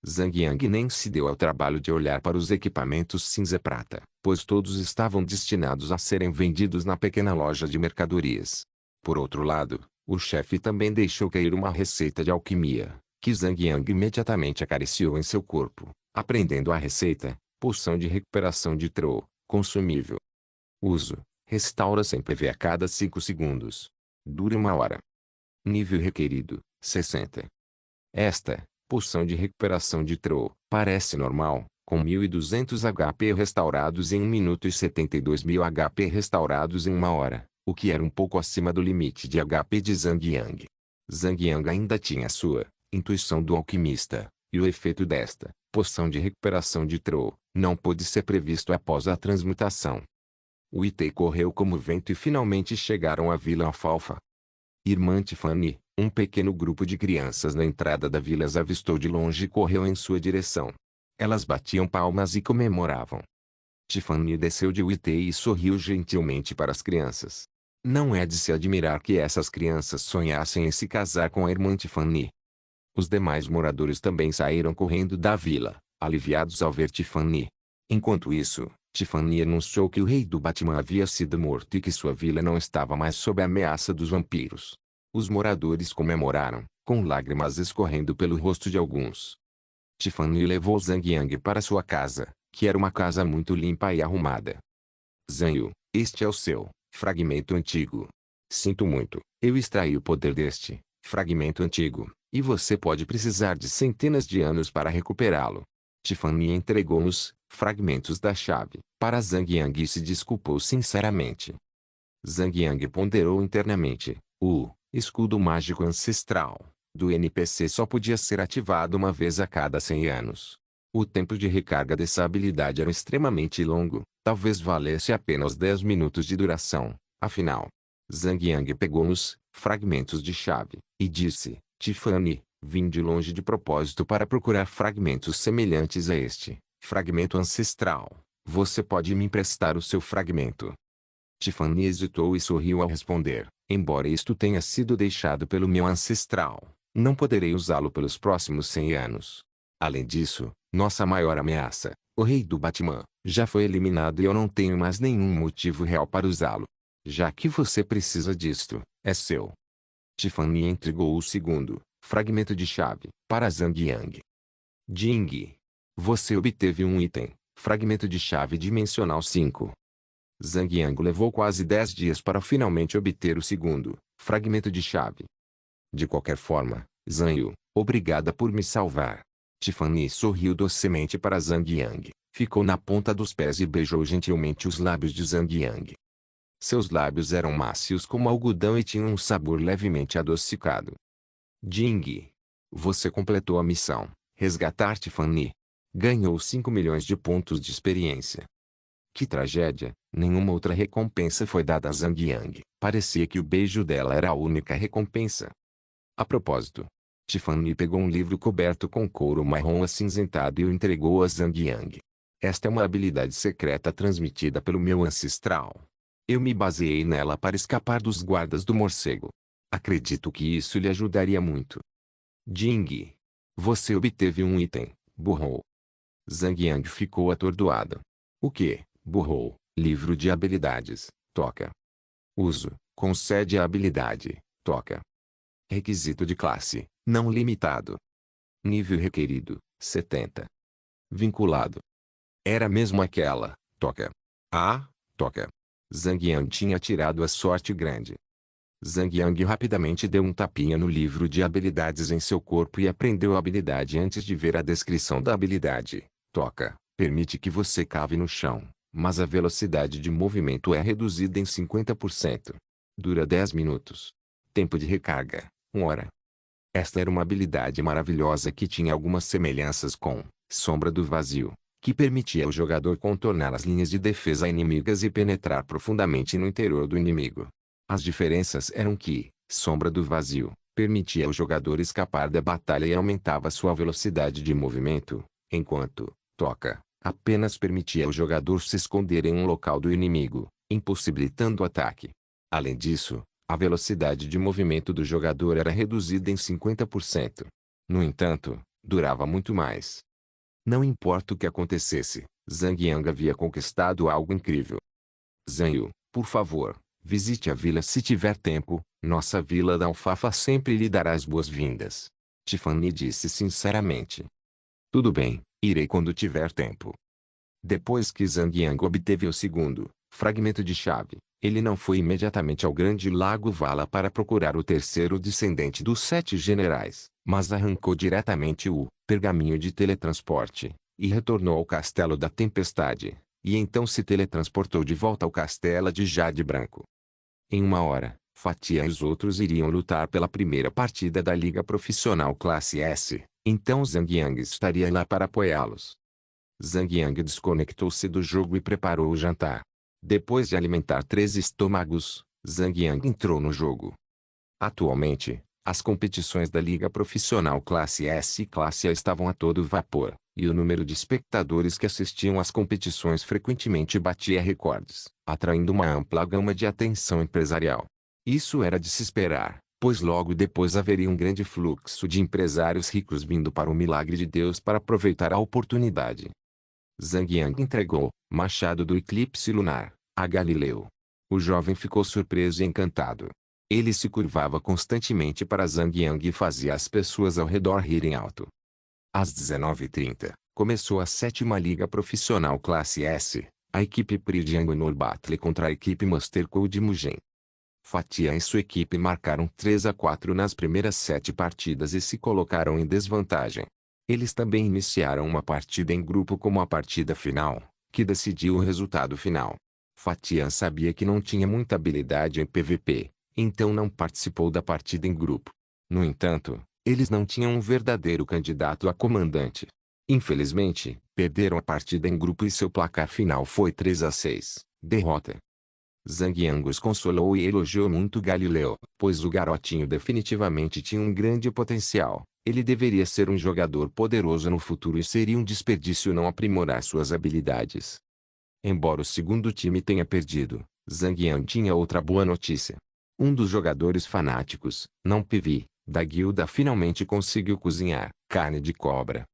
Zhang Yang nem se deu ao trabalho de olhar para os equipamentos cinza-prata, pois todos estavam destinados a serem vendidos na pequena loja de mercadorias. Por outro lado, o chefe também deixou cair uma receita de alquimia, que Zhang Yang imediatamente acariciou em seu corpo, aprendendo a receita: poção de recuperação de Tro, consumível. Uso: restaura sem PV a cada 5 segundos. Dura 1 hora. Nível requerido: 60. Esta poção de recuperação de Tro parece normal, com 1.200 HP restaurados em 1 minuto e 72.000 HP restaurados em 1 hora, o que era um pouco acima do limite de HP de Zhang Yang. Zhang Yang ainda tinha sua intuição do alquimista, e o efeito desta poção de recuperação de Tro não pôde ser previsto após a transmutação. O IT correu como vento e finalmente chegaram à Vila Alfalfa. Irmã Tiffany, Um pequeno grupo de crianças na entrada da vila as avistou de longe e correu em sua direção. Elas batiam palmas e comemoravam. Tiffany desceu de Whitney e sorriu gentilmente para as crianças. Não é de se admirar que essas crianças sonhassem em se casar com a irmã Tiffany. Os demais moradores também saíram correndo da vila, aliviados ao ver Tiffany. Enquanto isso, Tiffany anunciou que o rei do Batman havia sido morto e que sua vila não estava mais sob a ameaça dos vampiros. Os moradores comemoraram, com lágrimas escorrendo pelo rosto de alguns. Tiffany levou Zhang Yang para sua casa, que era uma casa muito limpa e arrumada. Zhang, este é o seu fragmento antigo. Sinto muito, eu extraí o poder deste fragmento antigo, e você pode precisar de centenas de anos para recuperá-lo. Tiffany entregou os fragmentos da chave para Zhang Yang e se desculpou sinceramente. Zhang Yang ponderou internamente. O escudo mágico ancestral do NPC só podia ser ativado uma vez a cada 100 anos. O tempo de recarga dessa habilidade era extremamente longo, talvez valesse apenas 10 minutos de duração. Afinal, Zhang Yang pegou os fragmentos de chave e disse: Tiffany, vim de longe de propósito para procurar fragmentos semelhantes a este fragmento ancestral. Você pode me emprestar o seu fragmento? Tiffany hesitou e sorriu ao responder: embora isto tenha sido deixado pelo meu ancestral, não poderei usá-lo pelos próximos 100 anos. Além disso, nossa maior ameaça, o rei do Batman, já foi eliminado e eu não tenho mais nenhum motivo real para usá-lo. Já que você precisa disto, é seu. Tiffany entregou o segundo fragmento de chave para Zhang Yang. Jing. Você obteve um item, fragmento de chave dimensional 5. Zhang Yang levou quase 10 dias para finalmente obter o segundo fragmento de chave. De qualquer forma, Zhang, obrigada por me salvar. Tiffany sorriu docemente para Zhang Yang, ficou na ponta dos pés e beijou gentilmente os lábios de Zhang Yang. Seus lábios eram macios como algodão e tinham um sabor levemente adocicado. Jing. Você completou a missão, resgatar Tiffany. Ganhou 5 milhões de pontos de experiência. Que tragédia, nenhuma outra recompensa foi dada a Zhang Yang. Parecia que o beijo dela era a única recompensa. A propósito, Tiffany pegou um livro coberto com couro marrom acinzentado e o entregou a Zhang Yang. Esta é uma habilidade secreta transmitida pelo meu ancestral. Eu me baseei nela para escapar dos guardas do morcego. Acredito que isso lhe ajudaria muito. Jing. Você obteve um item, burrou. Zhang Yang ficou atordoado. O que, burrou? Livro de habilidades, toca. Uso, concede a habilidade, toca. Requisito de classe, não limitado. Nível requerido, 70. Vinculado. Era mesmo aquela, toca. Ah, toca. Zhang Yang tinha tirado a sorte grande. Zhang Yang rapidamente deu um tapinha no livro de habilidades em seu corpo e aprendeu a habilidade antes de ver a descrição da habilidade. Toca, permite que você cave no chão, mas a velocidade de movimento é reduzida em 50%. Dura 10 minutos. Tempo de recarga, 1 hora. Esta era uma habilidade maravilhosa que tinha algumas semelhanças com Sombra do Vazio, que permitia ao jogador contornar as linhas de defesa inimigas e penetrar profundamente no interior do inimigo. As diferenças eram que, Sombra do Vazio, permitia ao jogador escapar da batalha e aumentava sua velocidade de movimento, enquanto Toca apenas permitia ao jogador se esconder em um local do inimigo, impossibilitando o ataque. Além disso, a velocidade de movimento do jogador era reduzida em 50%. No entanto, durava muito mais. Não importa o que acontecesse, Zhang Yang havia conquistado algo incrível. Zhang, por favor, visite a vila se tiver tempo, nossa vila da alfafa sempre lhe dará as boas-vindas. Tiffany disse sinceramente. Tudo bem, irei quando tiver tempo. Depois que Zhang Yang obteve o segundo fragmento de chave, ele não foi imediatamente ao grande lago Vala para procurar o terceiro descendente dos 7 generais, mas arrancou diretamente o pergaminho de teletransporte, e retornou ao Castelo da Tempestade, e então se teletransportou de volta ao Castelo de Jade Branco. Em 1 hora, Fatia e os outros iriam lutar pela primeira partida da Liga Profissional Classe S, então Zhang Yang estaria lá para apoiá-los. Zhang Yang desconectou-se do jogo e preparou o jantar. Depois de alimentar 3 estômagos, Zhang Yang entrou no jogo. Atualmente, As competições da Liga Profissional Classe S e Classe A estavam a todo vapor, e o número de espectadores que assistiam às competições frequentemente batia recordes, atraindo uma ampla gama de atenção empresarial. Isso era de se esperar, pois logo depois haveria um grande fluxo de empresários ricos vindo para o milagre de Deus para aproveitar a oportunidade. Zhang Yang entregou Machado do Eclipse Lunar a Galileu. O jovem ficou surpreso e encantado. Ele se curvava constantemente para Zhang Yang e fazia as pessoas ao redor rirem alto. Às 19h30, começou a 7ª Liga Profissional Classe S, a equipe Pridiango Norbatli contra a equipe Master Code Mugen. Fatia e sua equipe marcaram 3-4 nas primeiras 7 partidas e se colocaram em desvantagem. Eles também iniciaram uma partida em grupo como a partida final, que decidiu o resultado final. Fatia sabia que não tinha muita habilidade em PVP, então não participou da partida em grupo. No entanto, eles não tinham um verdadeiro candidato a comandante. Infelizmente, perderam a partida em grupo e seu placar final foi 3-6, derrota. Zhang Yang os consolou e elogiou muito Galileu, pois o garotinho definitivamente tinha um grande potencial. Ele deveria ser um jogador poderoso no futuro e seria um desperdício não aprimorar suas habilidades. Embora o segundo time tenha perdido, Zhang Yang tinha outra boa notícia. Um dos jogadores fanáticos, não PV, da guilda finalmente conseguiu cozinhar carne de cobra.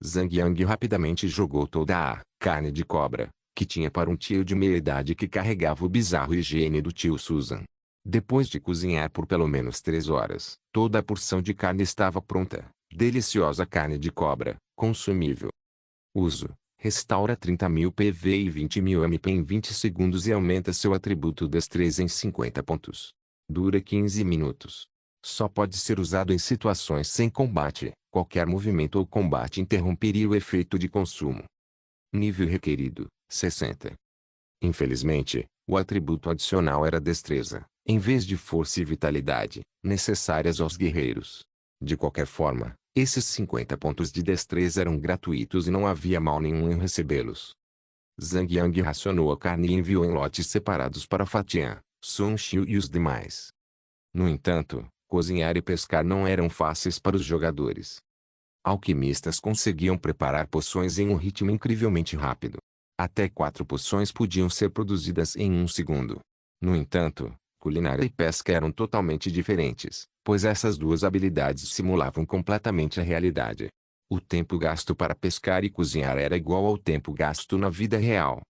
Zhang Yang rapidamente jogou toda a carne de cobra que tinha para um tio de meia idade que carregava o bizarro higiene do tio Susan. Depois de cozinhar por pelo menos 3 horas, toda a porção de carne estava pronta. Deliciosa carne de cobra, consumível. Uso: restaura 30.000 PV e 20.000 MP em 20 segundos e aumenta seu atributo destreza em 50 pontos. Dura 15 minutos. Só pode ser usado em situações sem combate. Qualquer movimento ou combate interromperia o efeito de consumo. Nível requerido: 60. Infelizmente, o atributo adicional era destreza, em vez de força e vitalidade, necessárias aos guerreiros. De qualquer forma, esses 50 pontos de destreza eram gratuitos e não havia mal nenhum em recebê-los. Zhang Yang racionou a carne e enviou em lotes separados para Fatian, Sun Xiu e os demais. No entanto, cozinhar e pescar não eram fáceis para os jogadores. Alquimistas conseguiam preparar poções em um ritmo incrivelmente rápido. Até 4 poções podiam ser produzidas em 1 segundo. No entanto, culinária e pesca eram totalmente diferentes, pois essas duas habilidades simulavam completamente a realidade. O tempo gasto para pescar e cozinhar era igual ao tempo gasto na vida real.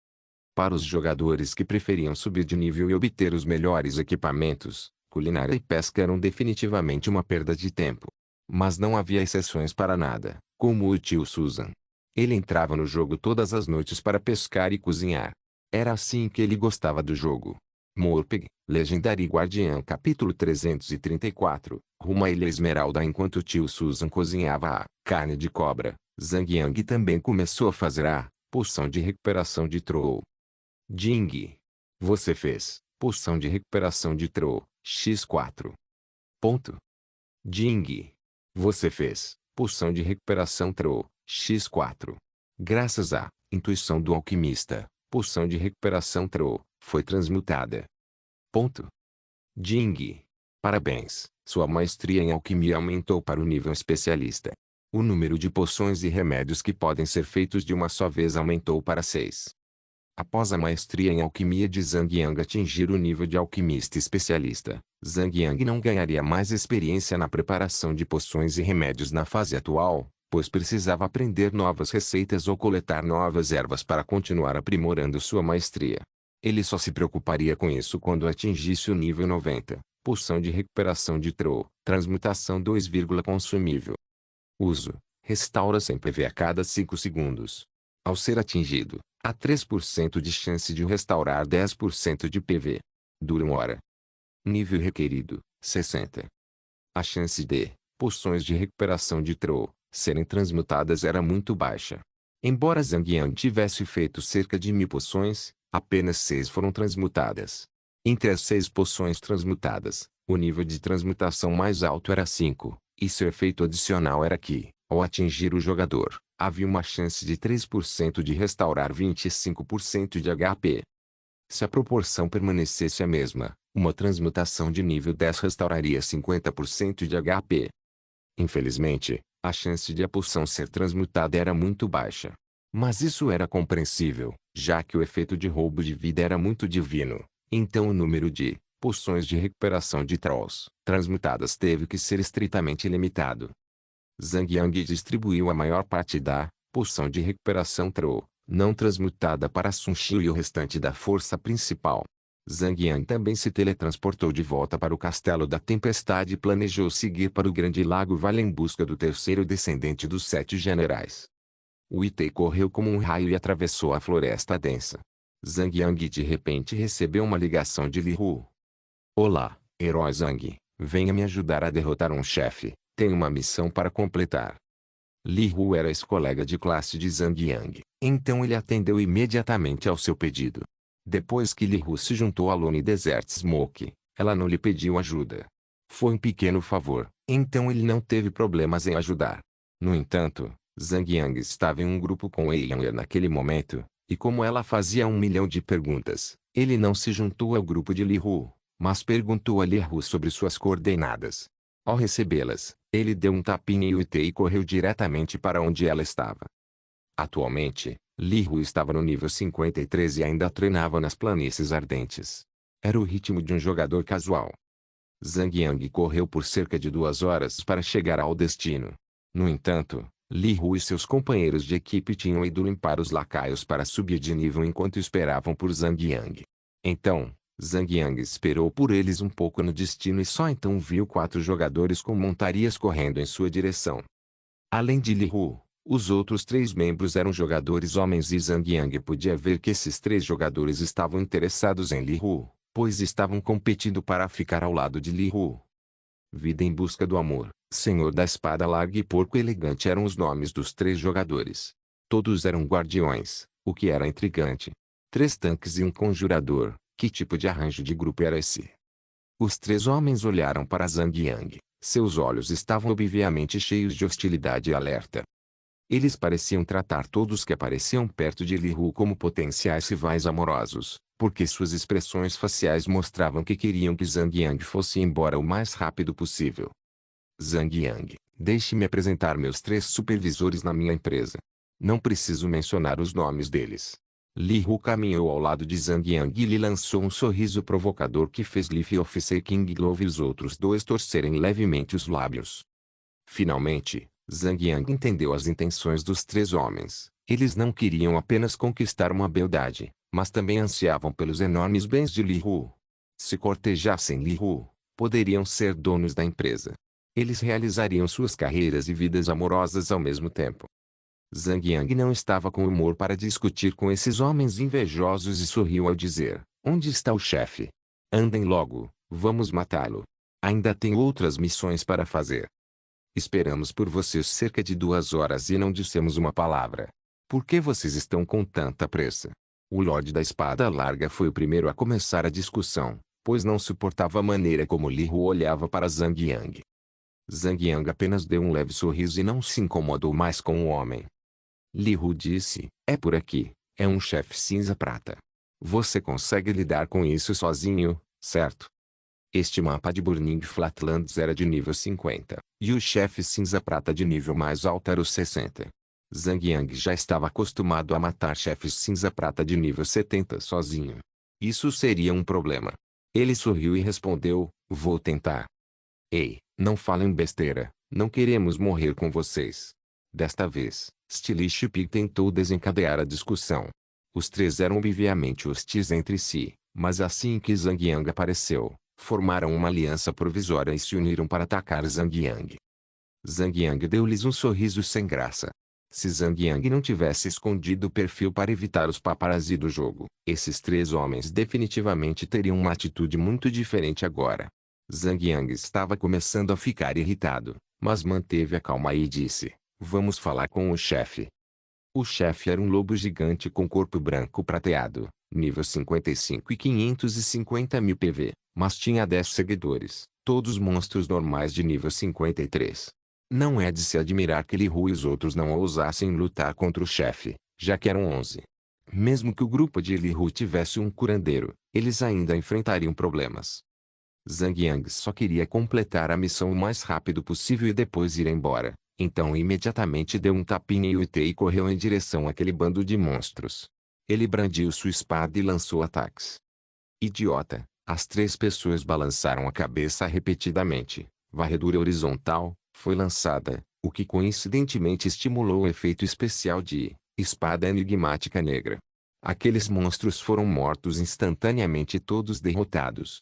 Para os jogadores que preferiam subir de nível e obter os melhores equipamentos, culinária e pesca eram definitivamente uma perda de tempo. Mas não havia exceções para nada, como o tio Susan. Ele entrava no jogo todas as noites para pescar e cozinhar. Era assim que ele gostava do jogo. Morpeg, Legendary Guardian capítulo 334, rumo à Ilha Esmeralda. Enquanto o tio Susan cozinhava a carne de cobra, Zhang Yang também começou a fazer a poção de recuperação de Troll. Jing. Você fez poção de recuperação de Troll, x4. Ponto. Jing. Você fez poção de recuperação Troll, x4. Graças à intuição do alquimista, poção de recuperação Troll foi transmutada. Ponto. Jing. Parabéns, sua maestria em alquimia aumentou para o nível especialista. O número de poções e remédios que podem ser feitos de uma só vez aumentou para 6. Após a maestria em alquimia de Zhang Yang atingir o nível de alquimista especialista, Zhang Yang não ganharia mais experiência na preparação de poções e remédios na fase atual, pois precisava aprender novas receitas ou coletar novas ervas para continuar aprimorando sua maestria. Ele só se preocuparia com isso quando atingisse o nível 90, poção de recuperação de Troll, transmutação 2, consumível. Uso: restaura 100 PV a cada 5 segundos. Ao ser atingido, há 3% de chance de restaurar 10% de PV. Dura 1 hora. Nível requerido: 60. A chance de poções de recuperação de Troll serem transmutadas era muito baixa. Embora Zhang Yang tivesse feito cerca de 1000 poções, apenas 6 foram transmutadas. Entre as 6 poções transmutadas, o nível de transmutação mais alto era 5, e seu efeito adicional era que, ao atingir o jogador, havia uma chance de 3% de restaurar 25% de HP. Se a proporção permanecesse a mesma, Uma transmutação de nível 10 restauraria 50% de HP. Infelizmente, a chance de a poção ser transmutada era muito baixa. Mas isso era compreensível, já que o efeito de roubo de vida era muito divino. Então o número de poções de recuperação de Trolls transmutadas teve que ser estritamente limitado. Zhang Yang distribuiu a maior parte da poção de recuperação Troll não transmutada para Sun Xiu e o restante da força principal. Zhang Yang também se teletransportou de volta para o Castelo da Tempestade e planejou seguir para o Grande Lago Vale em busca do terceiro descendente dos 7 generais. Wu Tei correu como um raio e atravessou a floresta densa. Zhang Yang de repente recebeu uma ligação de Li Hu. Olá, herói Zhang, venha me ajudar a derrotar um chefe, tenho uma missão para completar. Li Hu era ex-colega de classe de Zhang Yang, então ele atendeu imediatamente ao seu pedido. Depois que Li Hu se juntou a Lone Desert Smoke, ela não lhe pediu ajuda. Foi um pequeno favor, então ele não teve problemas em ajudar. No entanto, Zhang Yang estava em um grupo com Wei Yanger naquele momento, e como ela fazia 1 milhão de perguntas, ele não se juntou ao grupo de Li Hu, mas perguntou a Li Hu sobre suas coordenadas. Ao recebê-las, ele deu um tapinha em Wu Tei e correu diretamente para onde ela estava. Atualmente, Li Hu estava no nível 53 e ainda treinava nas planícies ardentes. Era o ritmo de um jogador casual. Zhang Yang correu por cerca de 2 horas para chegar ao destino. No entanto, Li Hu e seus companheiros de equipe tinham ido limpar os lacaios para subir de nível enquanto esperavam por Zhang Yang. Então, Zhang Yang esperou por eles um pouco no destino e só então viu 4 jogadores com montarias correndo em sua direção. Além de Li Hu, os outros 3 membros eram jogadores homens e Zhang Yang podia ver que esses 3 jogadores estavam interessados em Li Hu, pois estavam competindo para ficar ao lado de Li Hu. Vida em busca do amor, Senhor da Espada Larga e Porco Elegante eram os nomes dos 3 jogadores. Todos eram guardiões, o que era intrigante. 3 tanques e um conjurador. Que tipo de arranjo de grupo era esse? Os 3 homens olharam para Zhang Yang. Seus olhos estavam obviamente cheios de hostilidade e alerta. Eles pareciam tratar todos que apareciam perto de Li Hu como potenciais rivais amorosos, porque suas expressões faciais mostravam que queriam que Zhang Yang fosse embora o mais rápido possível. Zhang Yang, deixe-me apresentar meus 3 supervisores na minha empresa. Não preciso mencionar os nomes deles. Li Hu caminhou ao lado de Zhang Yang e lhe lançou um sorriso provocador que fez Leaf Officer King Glove e os outros 2 torcerem levemente os lábios. Finalmente, Zhang Yang entendeu as intenções dos 3 homens. Eles não queriam apenas conquistar uma beldade, mas também ansiavam pelos enormes bens de Li Hu. Se cortejassem Li Hu, poderiam ser donos da empresa. Eles realizariam suas carreiras e vidas amorosas ao mesmo tempo. Zhang Yang não estava com humor para discutir com esses homens invejosos e sorriu ao dizer: onde está o chefe? Andem logo, vamos matá-lo. Ainda tenho outras missões para fazer. Esperamos por vocês cerca de 2 horas e não dissemos uma palavra. Por que vocês estão com tanta pressa? O Lorde da Espada Larga foi o primeiro a começar a discussão, pois não suportava a maneira como Li Hu olhava para Zhang Yang. Zhang Yang apenas deu um leve sorriso e não se incomodou mais com o homem. Li Hu disse: é por aqui, é um chefe cinza prata. Você consegue lidar com isso sozinho, certo? Este mapa de Burning Flatlands era de nível 50, e o chefe cinza prata de nível mais alto era o 60. Zhang Yang já estava acostumado a matar chefes cinza prata de nível 70 sozinho. Isso seria um problema. Ele sorriu e respondeu: vou tentar. Ei, não falem besteira, não queremos morrer com vocês. Desta vez, Stylish Pig tentou desencadear a discussão. Os 3 eram obviamente hostis entre si, mas assim que Zhang Yang apareceu, formaram uma aliança provisória e se uniram para atacar Zhang Yang. Zhang Yang deu-lhes um sorriso sem graça. Se Zhang Yang não tivesse escondido o perfil para evitar os paparazzi do jogo, esses 3 homens definitivamente teriam uma atitude muito diferente agora. Zhang Yang estava começando a ficar irritado, mas manteve a calma e disse: vamos falar com o chefe. O chefe era um lobo gigante com corpo branco prateado, nível 55 e 550 mil PV, mas tinha 10 seguidores, todos monstros normais de nível 53. Não é de se admirar que Li Hu e os outros não ousassem lutar contra o chefe, já que eram 11. Mesmo que o grupo de Li Hu tivesse um curandeiro, eles ainda enfrentariam problemas. Zhang Yang só queria completar a missão o mais rápido possível e depois ir embora. Então imediatamente deu um tapinha em Yutei e correu em direção àquele bando de monstros. Ele brandiu sua espada e lançou ataques. Idiota! As três pessoas balançaram a cabeça repetidamente. Varredura horizontal foi lançada, o que coincidentemente estimulou o efeito especial de espada enigmática negra. Aqueles monstros foram mortos instantaneamente e todos derrotados.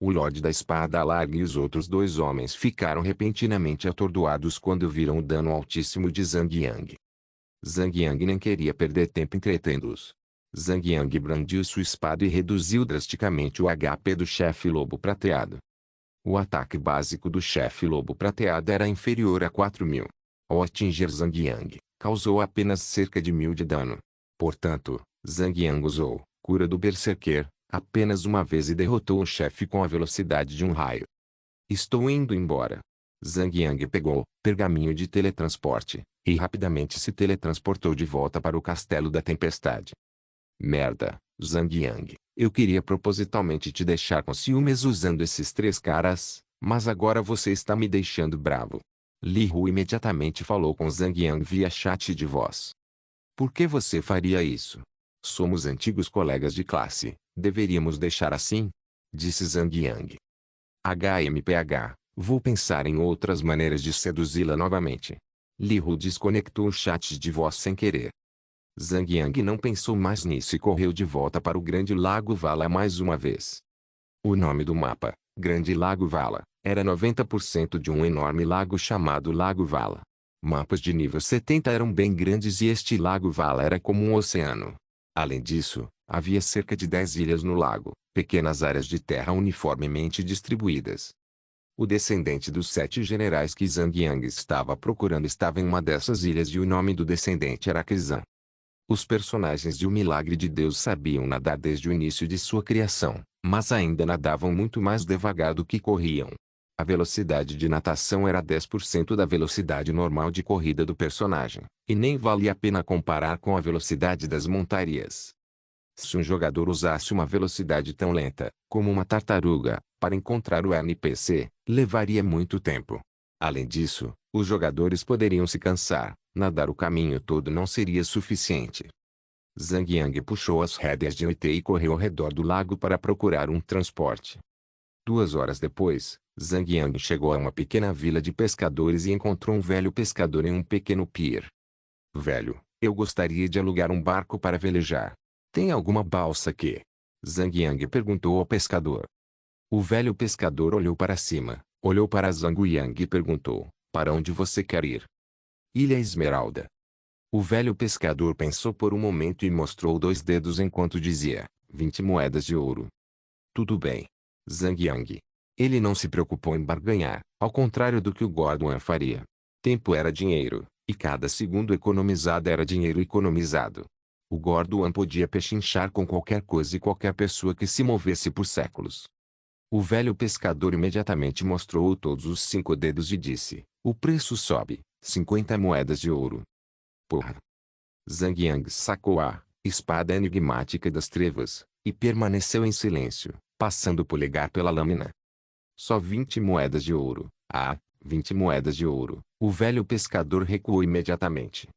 O Lorde da Espada Larga e os outros dois homens ficaram repentinamente atordoados quando viram o dano altíssimo de Zhang Yang. Zhang Yang nem queria perder tempo entretendo-os. Zhang Yang brandiu sua espada e reduziu drasticamente o HP do chefe lobo prateado. O ataque básico do chefe lobo prateado era inferior a 4.000. Ao atingir Zhang Yang, causou apenas cerca de 1.000 de dano. Portanto, Zhang Yang usou cura do Berserker apenas uma vez e derrotou o chefe com a velocidade de um raio. Estou indo embora. Zhang Yang pegou pergaminho de teletransporte e rapidamente se teletransportou de volta para o Castelo da Tempestade. Merda, Zhang Yang, eu queria propositalmente te deixar com ciúmes usando esses três caras, mas agora você está me deixando bravo. Li Hu imediatamente falou com Zhang Yang via chat de voz. Por que você faria isso? Somos antigos colegas de classe, deveríamos deixar assim? Disse Zhang Yang. HMPH, vou pensar em outras maneiras de seduzi-la novamente. Li Hu desconectou o chat de voz sem querer. Zhang Yang não pensou mais nisso e correu de volta para o Grande Lago Vala mais uma vez. O nome do mapa, Grande Lago Vala, era 90% de um enorme lago chamado Lago Vala. Mapas de nível 70 eram bem grandes e este Lago Vala era como um oceano. Além disso, havia cerca de 10 ilhas no lago, pequenas áreas de terra uniformemente distribuídas. O descendente dos 7 generais que Zhang Yang estava procurando estava em uma dessas ilhas e o nome do descendente era Kizan. Os personagens de O Milagre de Deus sabiam nadar desde o início de sua criação, mas ainda nadavam muito mais devagar do que corriam. A velocidade de natação era 10% da velocidade normal de corrida do personagem, e nem valia a pena comparar com a velocidade das montarias. Se um jogador usasse uma velocidade tão lenta, como uma tartaruga, para encontrar o NPC, levaria muito tempo. Além disso, os jogadores poderiam se cansar, nadar o caminho todo não seria suficiente. Zhang Yang puxou as rédeas de Yutei e correu ao redor do lago para procurar um transporte. 2 horas depois, Zhang Yang chegou a uma pequena vila de pescadores e encontrou um velho pescador em um pequeno pier. Velho, eu gostaria de alugar um barco para velejar. Tem alguma balsa aqui? Zhang Yang perguntou ao pescador. O velho pescador olhou para cima, olhou para Zhang Yang e perguntou, para onde você quer ir? Ilha Esmeralda. O velho pescador pensou por um momento e mostrou 2 dedos enquanto dizia, 20 moedas de ouro. Tudo bem. Zhang Yang. Ele não se preocupou em barganhar, ao contrário do que o Gordon faria. Tempo era dinheiro, e cada segundo economizado era dinheiro economizado. O Gordon podia pechinchar com qualquer coisa e qualquer pessoa que se movesse por séculos. O velho pescador imediatamente mostrou todos os 5 dedos e disse, o preço sobe, 50 moedas de ouro. Porra! Zhang Yang sacou a espada enigmática das trevas, e permaneceu em silêncio, passando o polegar pela lâmina. Só 20 moedas de ouro. Ah, 20 moedas de ouro. O velho pescador recuou imediatamente.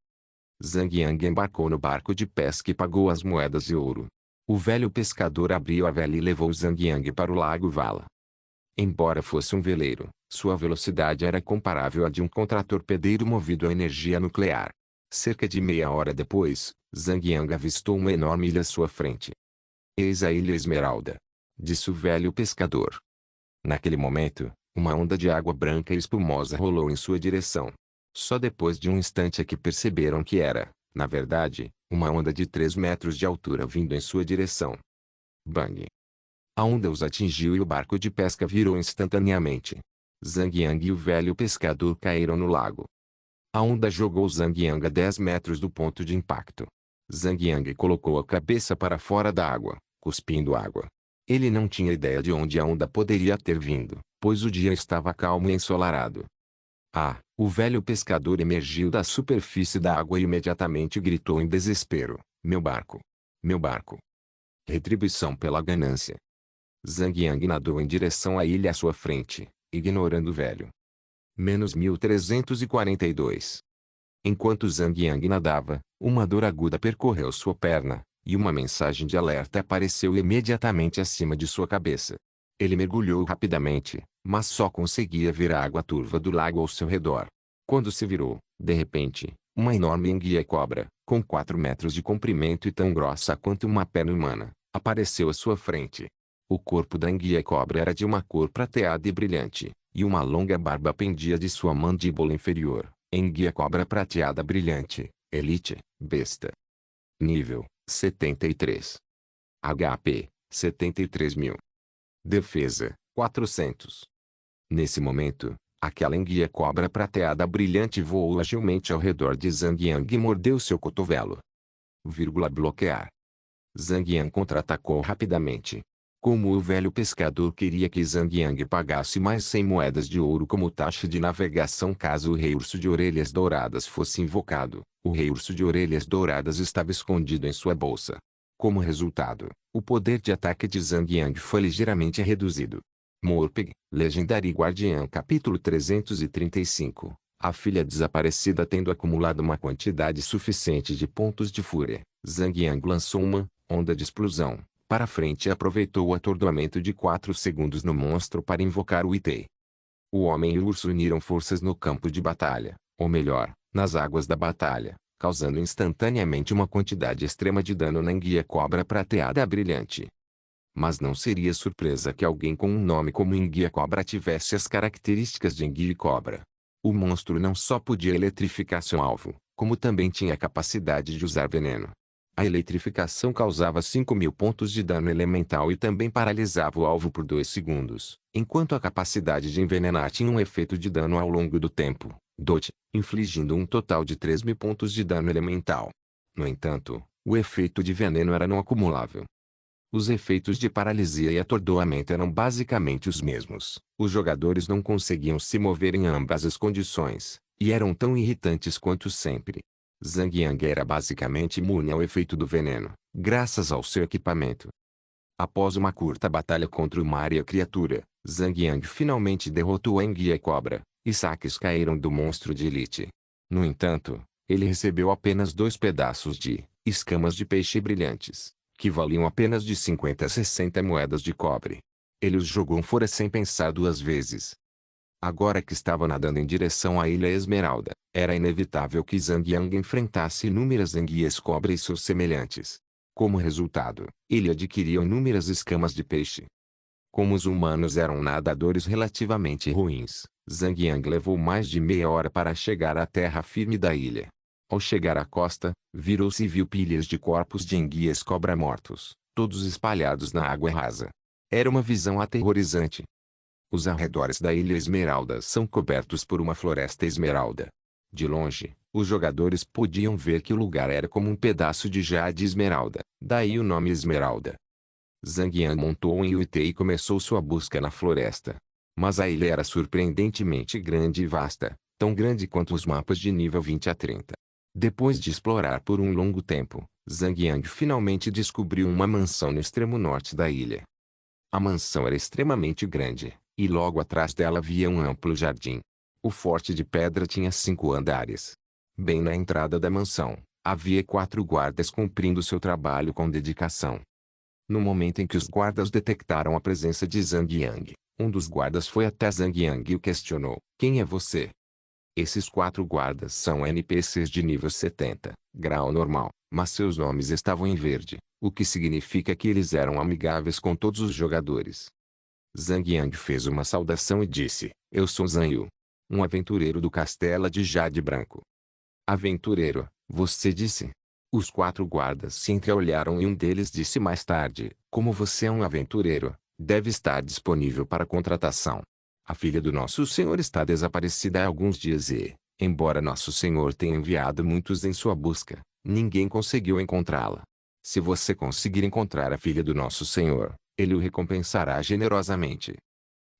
Zhang Yang embarcou no barco de pesca e pagou as moedas de ouro. O velho pescador abriu a vela e levou Zhang Yang para o lago Vala. Embora fosse um veleiro, sua velocidade era comparável à de um contratorpedeiro movido a energia nuclear. Cerca de meia hora depois, Zhang Yang avistou uma enorme ilha à sua frente. Eis a Ilha Esmeralda, disse o velho pescador. Naquele momento, uma onda de água branca e espumosa rolou em sua direção. Só depois de um instante é que perceberam que era, na verdade, uma onda de 3 metros de altura vindo em sua direção. Bang! A onda os atingiu e o barco de pesca virou instantaneamente. Zhang Yang e o velho pescador caíram no lago. A onda jogou Zhang Yang a 10 metros do ponto de impacto. Zhang Yang colocou a cabeça para fora da água, cuspindo água. Ele não tinha ideia de onde a onda poderia ter vindo, pois o dia estava calmo e ensolarado. Ah! O velho pescador emergiu da superfície da água e imediatamente gritou em desespero, meu barco! Meu barco! Retribuição pela ganância. Zhang Yang nadou em direção à ilha à sua frente, ignorando o velho. Menos 1342. Enquanto Zhang Yang nadava, uma dor aguda percorreu sua perna, e uma mensagem de alerta apareceu imediatamente acima de sua cabeça. Ele mergulhou rapidamente, mas só conseguia ver a água turva do lago ao seu redor. Quando se virou, de repente, uma enorme enguia-cobra, com 4 metros de comprimento e tão grossa quanto uma perna humana, apareceu à sua frente. O corpo da enguia-cobra era de uma cor prateada e brilhante, e uma longa barba pendia de sua mandíbula inferior. Enguia-cobra prateada brilhante, Elite, besta. Nível, 73. HP, 73.000. Defesa, 400. Nesse momento, aquela enguia-cobra prateada brilhante voou agilmente ao redor de Zhang Yang e mordeu seu cotovelo. Bloquear. Zhang Yang contra-atacou rapidamente. Como o velho pescador queria que Zhang Yang pagasse mais 100 moedas de ouro como taxa de navegação caso o Rei Urso de Orelhas Douradas fosse invocado, o Rei Urso de Orelhas Douradas estava escondido em sua bolsa. Como resultado, o poder de ataque de Zhang Yang foi ligeiramente reduzido. Morpeg, Legendary Guardian Capítulo 335. A filha desaparecida tendo acumulado uma quantidade suficiente de pontos de fúria, Zhang Yang lançou uma onda de explosão para frente e aproveitou o atordoamento de 4 segundos no monstro para invocar o Itei. O homem e o urso uniram forças no campo de batalha, ou melhor, nas águas da batalha, causando instantaneamente uma quantidade extrema de dano na enguia-cobra prateada brilhante. Mas não seria surpresa que alguém com um nome como enguia-cobra tivesse as características de enguia-cobra. O monstro não só podia eletrificar seu alvo, como também tinha a capacidade de usar veneno. A eletrificação causava 5.000 pontos de dano elemental e também paralisava o alvo por 2 segundos, enquanto a capacidade de envenenar tinha um efeito de dano ao longo do tempo, DOT, infligindo um total de 3.000 pontos de dano elemental. No entanto, o efeito de veneno era não acumulável. Os efeitos de paralisia e atordoamento eram basicamente os mesmos. Os jogadores não conseguiam se mover em ambas as condições, e eram tão irritantes quanto sempre. Zhang Yang era basicamente imune ao efeito do veneno, graças ao seu equipamento. Após uma curta batalha contra uma área criatura, Zhang Yang finalmente derrotou a enguia-cobra, e saques caíram do monstro de elite. No entanto, ele recebeu apenas 2 pedaços de escamas de peixe brilhantes, que valiam apenas de 50 a 60 moedas de cobre. Ele os jogou fora sem pensar 2 vezes. Agora que estava nadando em direção à Ilha Esmeralda, era inevitável que Zhang Yang enfrentasse inúmeras enguias-cobra e seus semelhantes. Como resultado, ele adquiriu inúmeras escamas de peixe. Como os humanos eram nadadores relativamente ruins, Zhang Yang levou mais de meia hora para chegar à terra firme da ilha. Ao chegar à costa, virou-se e viu pilhas de corpos de enguias-cobra mortos, todos espalhados na água rasa. Era uma visão aterrorizante. Os arredores da Ilha Esmeralda são cobertos por uma floresta esmeralda. De longe, os jogadores podiam ver que o lugar era como um pedaço de jade esmeralda, daí o nome Esmeralda. Zhang Yang montou em Yuitei e começou sua busca na floresta. Mas a ilha era surpreendentemente grande e vasta, tão grande quanto os mapas de nível 20 a 30. Depois de explorar por um longo tempo, Zhang Yang finalmente descobriu uma mansão no extremo norte da ilha. A mansão era extremamente grande, e logo atrás dela havia um amplo jardim. O forte de pedra tinha 5 andares. Bem na entrada da mansão, havia 4 guardas cumprindo seu trabalho com dedicação. No momento em que os guardas detectaram a presença de Zhang Yang, um dos guardas foi até Zhang Yang e o questionou: "Quem é você?" Esses 4 guardas são NPCs de nível 70, grau normal, mas seus nomes estavam em verde, o que significa que eles eram amigáveis com todos os jogadores. Zhang Yang fez uma saudação e disse: "Eu sou Zhang Yu, um aventureiro do Castelo de Jade Branco." "Aventureiro, você disse?" Os 4 guardas se entreolharam e um deles disse mais tarde: "Como você é um aventureiro, deve estar disponível para contratação. A filha do nosso senhor está desaparecida há alguns dias e, embora nosso senhor tenha enviado muitos em sua busca, ninguém conseguiu encontrá-la. Se você conseguir encontrar a filha do nosso senhor, ele o recompensará generosamente."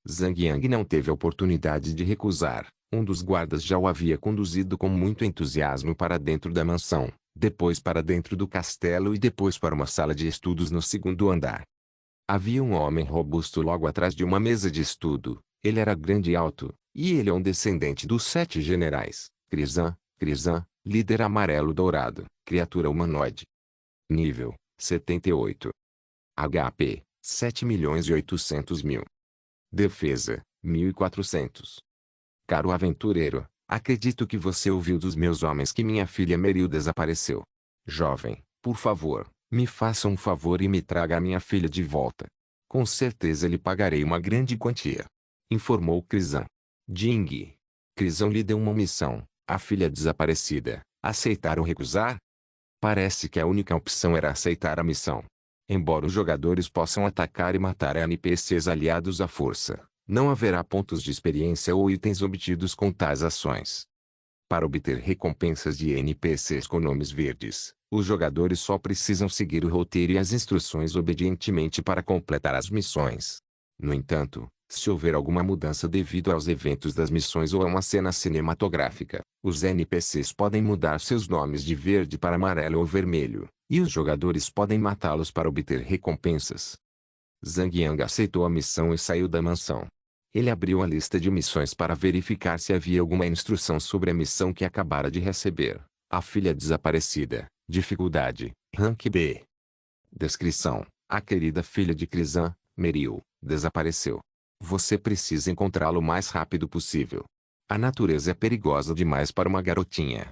Zhang Yang não teve a oportunidade de recusar. Um dos guardas já o havia conduzido com muito entusiasmo para dentro da mansão, depois para dentro do castelo e depois para uma sala de estudos no 2º andar. Havia um homem robusto logo atrás de uma mesa de estudo. Ele era grande e alto, e ele é um descendente dos 7 generais. Krizan, líder amarelo-dourado, criatura humanoide. Nível: 78. HP: 7.800.000. Defesa: 1.400. Caro aventureiro, acredito que você ouviu dos meus homens que minha filha Meryl desapareceu. Jovem, por favor, me faça um favor e me traga a minha filha de volta. Com certeza lhe pagarei uma grande quantia, informou Krizan. Ding. Krizan lhe deu uma missão, a filha desaparecida. Aceitar ou recusar? Parece que a única opção era aceitar a missão. Embora os jogadores possam atacar e matar NPCs aliados à força, não haverá pontos de experiência ou itens obtidos com tais ações. Para obter recompensas de NPCs com nomes verdes, os jogadores só precisam seguir o roteiro e as instruções obedientemente para completar as missões. No entanto, se houver alguma mudança devido aos eventos das missões ou a uma cena cinematográfica, os NPCs podem mudar seus nomes de verde para amarelo ou vermelho, e os jogadores podem matá-los para obter recompensas. Zhang Yang aceitou a missão e saiu da mansão. Ele abriu a lista de missões para verificar se havia alguma instrução sobre a missão que acabara de receber. A filha desaparecida. Dificuldade: Rank B. Descrição: a querida filha de Krizan, Meryl, desapareceu. Você precisa encontrá-lo o mais rápido possível. A natureza é perigosa demais para uma garotinha.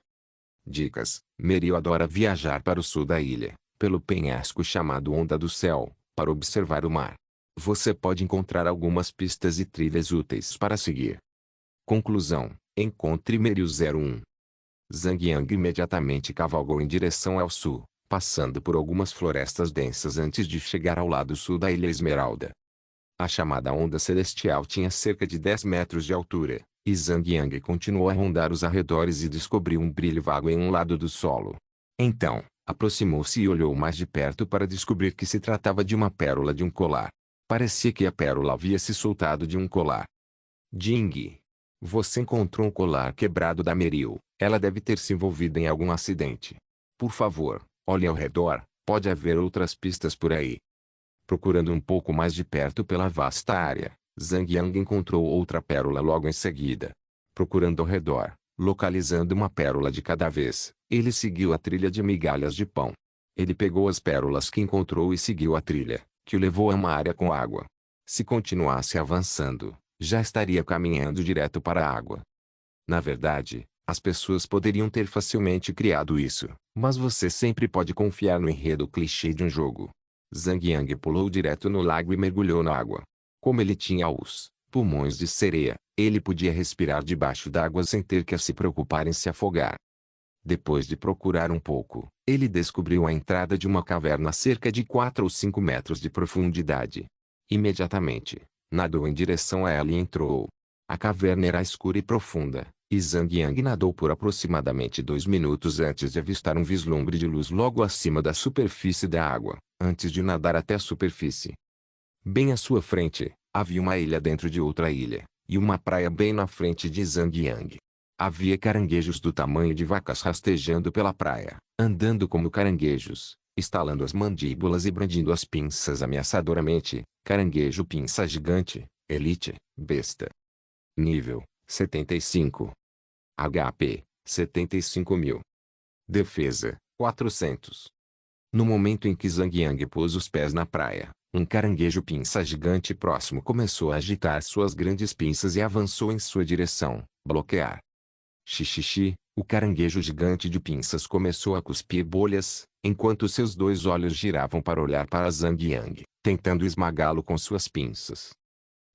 Dicas: Meryl adora viajar para o sul da ilha, pelo penhasco chamado Onda do Céu, para observar o mar. Você pode encontrar algumas pistas e trilhas úteis para seguir. Conclusão: encontre Meryl 01. Zhang Yang imediatamente cavalgou em direção ao sul, passando por algumas florestas densas antes de chegar ao lado sul da Ilha Esmeralda. A chamada onda celestial tinha cerca de 10 metros de altura, e Zhang Yang continuou a rondar os arredores e descobriu um brilho vago em um lado do solo. Então, aproximou-se e olhou mais de perto para descobrir que se tratava de uma pérola de um colar. Parecia que a pérola havia se soltado de um colar. Ding. Você encontrou um colar quebrado da Meryl. Ela deve ter se envolvido em algum acidente. Por favor, olhe ao redor, pode haver outras pistas por aí. Procurando um pouco mais de perto pela vasta área, Zhang Yang encontrou outra pérola logo em seguida. Procurando ao redor, localizando uma pérola de cada vez, ele seguiu a trilha de migalhas de pão. Ele pegou as pérolas que encontrou e seguiu a trilha, que o levou a uma área com água. Se continuasse avançando, já estaria caminhando direto para a água. Na verdade, as pessoas poderiam ter facilmente criado isso, mas você sempre pode confiar no enredo clichê de um jogo. Zhang Yang pulou direto no lago e mergulhou na água. Como ele tinha os pulmões de sereia, ele podia respirar debaixo d'água sem ter que se preocupar em se afogar. Depois de procurar um pouco, ele descobriu a entrada de uma caverna a cerca de 4 ou 5 metros de profundidade. Imediatamente, nadou em direção a ela e entrou. A caverna era escura e profunda, e Zhang Yang nadou por aproximadamente 2 minutos antes de avistar um vislumbre de luz logo acima da superfície da água, antes de nadar até a superfície. Bem à sua frente, havia uma ilha dentro de outra ilha, e uma praia bem na frente de Zhang Yang. Havia caranguejos do tamanho de vacas rastejando pela praia, andando como caranguejos, estalando as mandíbulas e brandindo as pinças ameaçadoramente. Caranguejo pinça gigante, elite, besta. Nível: 75. HP: 75.000. Defesa: 400. No momento em que Zhang Yang pôs os pés na praia, um caranguejo pinça gigante próximo começou a agitar suas grandes pinças e avançou em sua direção. Bloquear. Xixixi, o caranguejo gigante de pinças começou a cuspir bolhas, enquanto seus 2 olhos giravam para olhar para Zhang Yang, tentando esmagá-lo com suas pinças.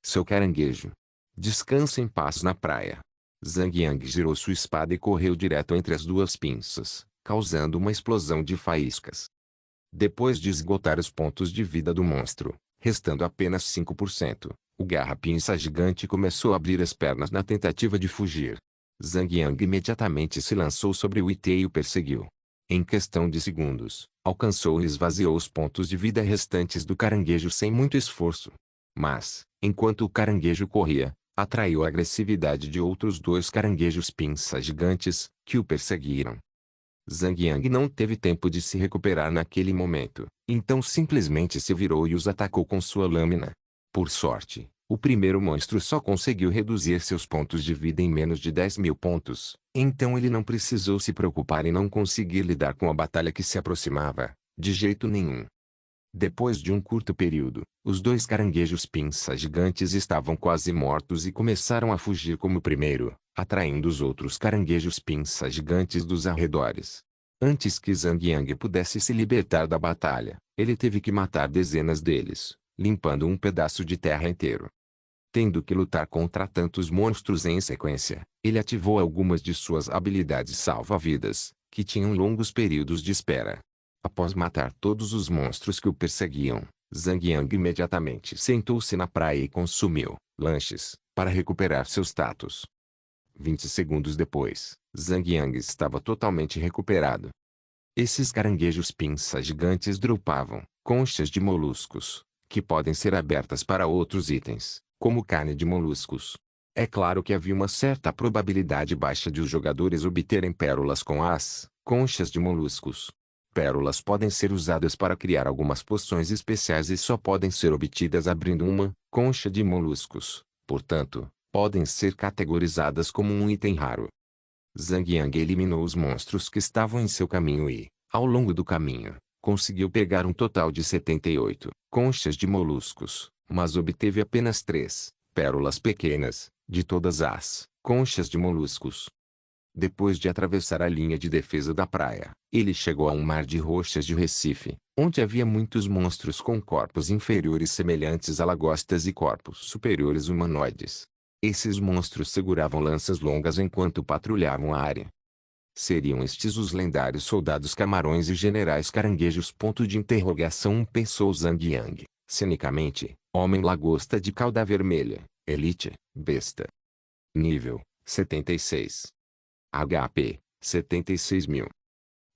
Seu caranguejo. Descansa em paz na praia. Zhang Yang girou sua espada e correu direto entre as 2 pinças, causando uma explosão de faíscas. Depois de esgotar os pontos de vida do monstro, restando apenas 5%, o garra-pinça gigante começou a abrir as pernas na tentativa de fugir. Zhang Yang imediatamente se lançou sobre o IT e o perseguiu. Em questão de segundos, alcançou e esvaziou os pontos de vida restantes do caranguejo sem muito esforço. Mas, enquanto o caranguejo corria, atraiu a agressividade de outros 2 caranguejos pinça gigantes, que o perseguiram. Zhang Yang não teve tempo de se recuperar naquele momento, Então simplesmente se virou e os atacou com sua lâmina. Por sorte, o primeiro monstro só conseguiu reduzir seus pontos de vida em menos de 10.000 pontos. Então ele não precisou se preocupar em não conseguir lidar com a batalha que se aproximava, de jeito nenhum. Depois de um curto período, os dois caranguejos pinça gigantes estavam quase mortos e começaram a fugir como o primeiro, atraindo os outros caranguejos pinça gigantes dos arredores. Antes que Zhang Yang pudesse se libertar da batalha, ele teve que matar dezenas deles, limpando um pedaço de terra inteiro. Tendo que lutar contra tantos monstros em sequência, ele ativou algumas de suas habilidades salva-vidas, que tinham longos períodos de espera. Após matar todos os monstros que o perseguiam, Zhang Yang imediatamente sentou-se na praia e consumiu lanches para recuperar seu status. 20 segundos depois, Zhang Yang estava totalmente recuperado. Esses caranguejos pinça gigantes dropavam conchas de moluscos, que podem ser abertas para outros itens, como carne de moluscos. É claro que havia uma certa probabilidade baixa de os jogadores obterem pérolas com as conchas de moluscos. Pérolas podem ser usadas para criar algumas poções especiais e só podem ser obtidas abrindo uma concha de moluscos. Portanto, podem ser categorizadas como um item raro. Zhang Yang eliminou os monstros que estavam em seu caminho e, ao longo do caminho, conseguiu pegar um total de 78 conchas de moluscos, mas obteve apenas 3 pérolas pequenas, de todas as conchas de moluscos. Depois de atravessar a linha de defesa da praia, ele chegou a um mar de rochas de Recife, onde havia muitos monstros com corpos inferiores semelhantes a lagostas e corpos superiores humanoides. Esses monstros seguravam lanças longas enquanto patrulhavam a área. Seriam estes os lendários soldados camarões e generais caranguejos? Pensou Zhang Yang, cinicamente, homem lagosta de cauda vermelha, elite, besta. Nível, 76. HP, 76.000.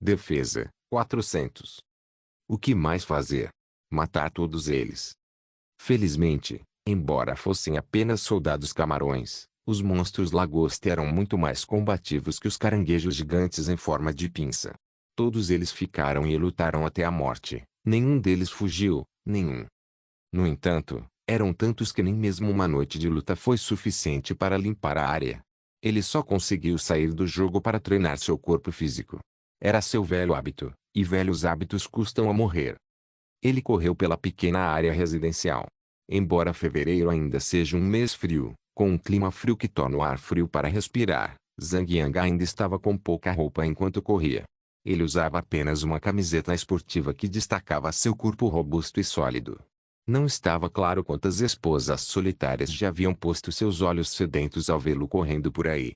Defesa, 400. O que mais fazer? Matar todos eles. Felizmente, embora fossem apenas soldados camarões, os monstros lagosta eram muito mais combativos que os caranguejos gigantes em forma de pinça. Todos eles ficaram e lutaram até a morte. Nenhum deles fugiu, nenhum. No entanto, eram tantos que nem mesmo uma noite de luta foi suficiente para limpar a área. Ele só conseguiu sair do jogo para treinar seu corpo físico. Era seu velho hábito, e velhos hábitos custam a morrer. Ele correu pela pequena área residencial. Embora fevereiro ainda seja um mês frio, com um clima frio que torna o ar frio para respirar, Zhang Yang ainda estava com pouca roupa enquanto corria. Ele usava apenas uma camiseta esportiva que destacava seu corpo robusto e sólido. Não estava claro quantas esposas solitárias já haviam posto seus olhos sedentos ao vê-lo correndo por aí.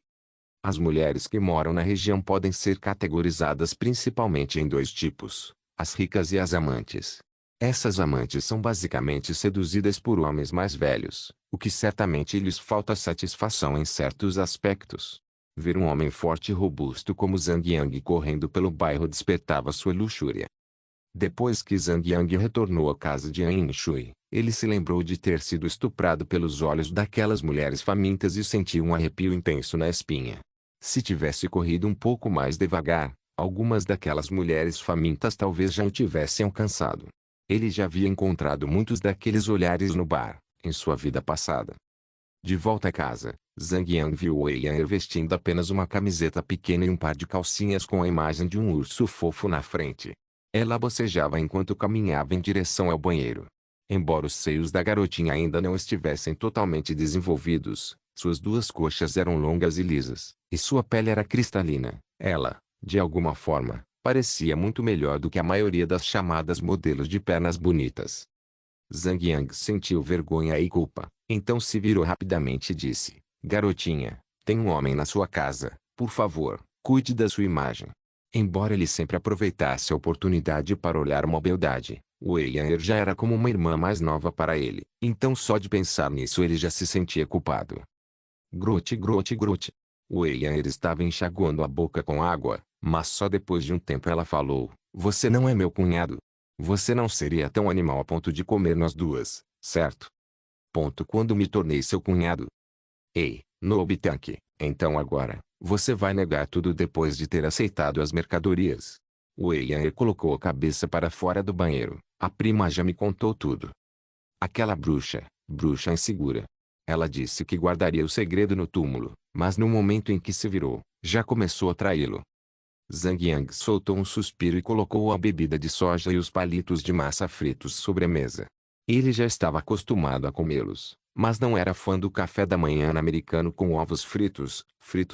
As mulheres que moram na região podem ser categorizadas principalmente em dois tipos: as ricas e as amantes. Essas amantes são basicamente seduzidas por homens mais velhos, o que certamente lhes falta satisfação em certos aspectos. Ver um homem forte e robusto como Zhang Yang correndo pelo bairro despertava sua luxúria. Depois que Zhang Yang retornou à casa de An Shui, ele se lembrou de ter sido estuprado pelos olhos daquelas mulheres famintas e sentiu um arrepio intenso na espinha. Se tivesse corrido um pouco mais devagar, algumas daquelas mulheres famintas talvez já o tivessem alcançado. Ele já havia encontrado muitos daqueles olhares no bar, em sua vida passada. De volta a casa, Zhang Yang viu Wei Yan vestindo apenas uma camiseta pequena e um par de calcinhas com a imagem de um urso fofo na frente. Ela bocejava enquanto caminhava em direção ao banheiro. Embora os seios da garotinha ainda não estivessem totalmente desenvolvidos, suas duas coxas eram longas e lisas, e sua pele era cristalina. Ela, de alguma forma, parecia muito melhor do que a maioria das chamadas modelos de pernas bonitas. Zhang Yang sentiu vergonha e culpa, então se virou rapidamente e disse: "Garotinha, tem um homem na sua casa, por favor, cuide da sua imagem." Embora ele sempre aproveitasse a oportunidade para olhar uma beldade, Wei Yan já era como uma irmã mais nova para ele, então só de pensar nisso ele já se sentia culpado. Grote grote grote. Wei Yan estava enxaguando a boca com água, mas só depois de um tempo ela falou: "Você não é meu cunhado. Você não seria tão animal a ponto de comer nós duas, certo? Ponto quando me tornei seu cunhado." "Ei, Nobitank, então agora, você vai negar tudo depois de ter aceitado as mercadorias?" Wei Yan colocou a cabeça para fora do banheiro, A prima já me contou tudo. Aquela bruxa insegura. Ela disse que guardaria o segredo no túmulo, mas no momento em que se virou, já começou a traí-lo. Zhang Yang soltou um suspiro e colocou a bebida de soja e os palitos de massa fritos sobre a mesa. Ele já estava acostumado a comê-los, mas não era fã do café da manhã americano com ovos fritos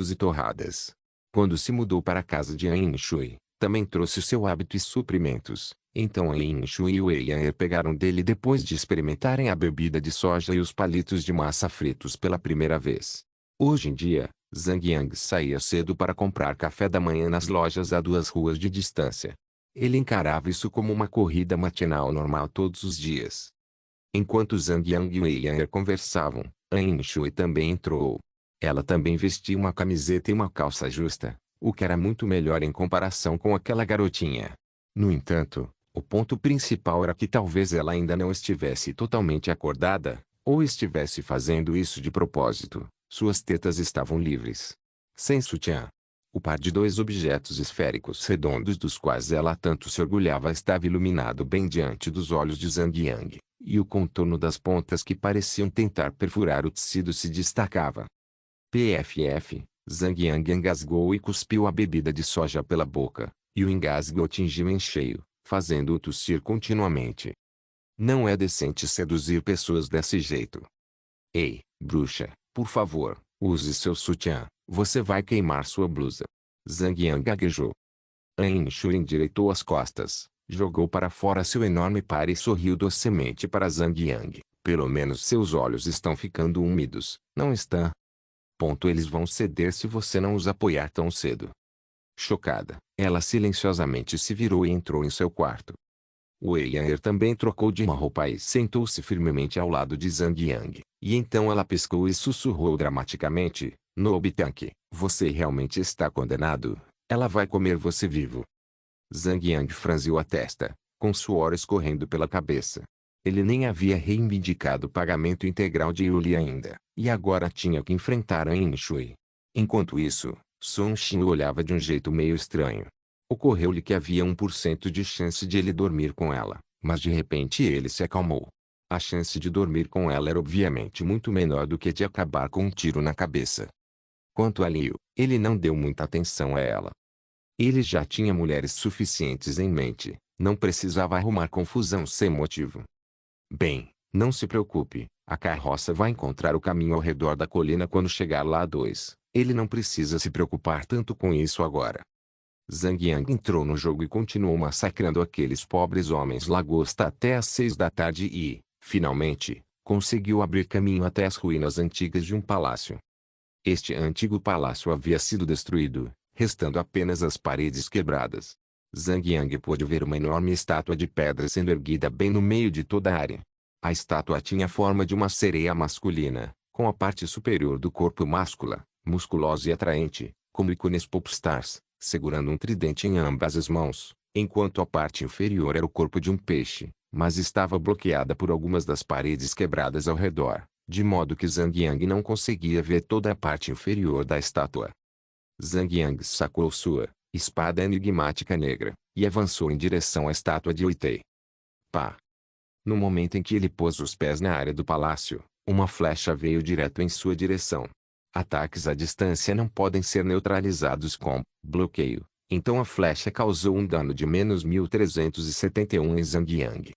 e torradas. Quando se mudou para a casa de An Shui, também trouxe seu hábito e suprimentos. Então An Shui e Wei Yan pegaram dele depois de experimentarem a bebida de soja e os palitos de massa fritos pela primeira vez. Hoje em dia, Zhang Yang saía cedo para comprar café da manhã nas lojas a 2 ruas de distância. Ele encarava isso como uma corrida matinal normal todos os dias. Enquanto Zhang Yang e Wei Yan conversavam, An Shui também entrou. Ela também vestia uma camiseta e uma calça justa, o que era muito melhor em comparação com aquela garotinha. No entanto, o ponto principal era que talvez ela ainda não estivesse totalmente acordada, ou estivesse fazendo isso de propósito. Suas tetas estavam livres. Sem sutiã. O par de 2 objetos esféricos redondos dos quais ela tanto se orgulhava estava iluminado bem diante dos olhos de Zhang Yang, e o contorno das pontas que pareciam tentar perfurar o tecido se destacava. PFF, Zhang Yang engasgou e cuspiu a bebida de soja pela boca, e o engasgo atingiu em cheio, fazendo-o tossir continuamente. Não é decente seduzir pessoas desse jeito. Ei, bruxa, por favor, use seu sutiã, você vai queimar sua blusa. Zhang Yang gaguejou. An Shui endireitou as costas, jogou para fora seu enorme par e sorriu docemente para Zhang Yang. Pelo menos seus olhos estão ficando úmidos, não estão? Eles vão ceder se você não os apoiar tão cedo. Chocada, ela silenciosamente se virou e entrou em seu quarto. Wei Yan também trocou de roupa e sentou-se firmemente ao lado de Zhang Yang, e então ela piscou e sussurrou dramaticamente, Nobitanque, você realmente está condenado, ela vai comer você vivo. Zhang Yang franziu a testa, com suor escorrendo pela cabeça. Ele nem havia reivindicado o pagamento integral de Yuli ainda, e agora tinha que enfrentar An Shui. Enquanto isso, Sun Xin olhava de um jeito meio estranho. Ocorreu-lhe que havia 1% de chance de ele dormir com ela, mas de repente ele se acalmou. A chance de dormir com ela era obviamente muito menor do que de acabar com um tiro na cabeça. Quanto a Liu, ele não deu muita atenção a ela. Ele já tinha mulheres suficientes em mente, não precisava arrumar confusão sem motivo. Bem, não se preocupe, a carroça vai encontrar o caminho ao redor da colina quando chegar lá. Ele não precisa se preocupar tanto com isso agora. Zhang Yang entrou no jogo e continuou massacrando aqueles pobres homens lagosta até às 6 da tarde e, finalmente, conseguiu abrir caminho até as ruínas antigas de um palácio. Este antigo palácio havia sido destruído, restando apenas as paredes quebradas. Zhang Yang pôde ver uma enorme estátua de pedra sendo erguida bem no meio de toda a área. A estátua tinha a forma de uma sereia masculina, com a parte superior do corpo musculosa e atraente, como ícones popstars, segurando um tridente em ambas as mãos, enquanto a parte inferior era o corpo de um peixe, mas estava bloqueada por algumas das paredes quebradas ao redor, de modo que Zhang Yang não conseguia ver toda a parte inferior da estátua. Zhang Yang sacou sua espada enigmática negra, e avançou em direção à estátua de Uitei. Pá! No momento em que ele pôs os pés na área do palácio, uma flecha veio direto em sua direção. Ataques à distância não podem ser neutralizados com bloqueio, então a flecha causou um dano de menos 1371 em Zhang Yang.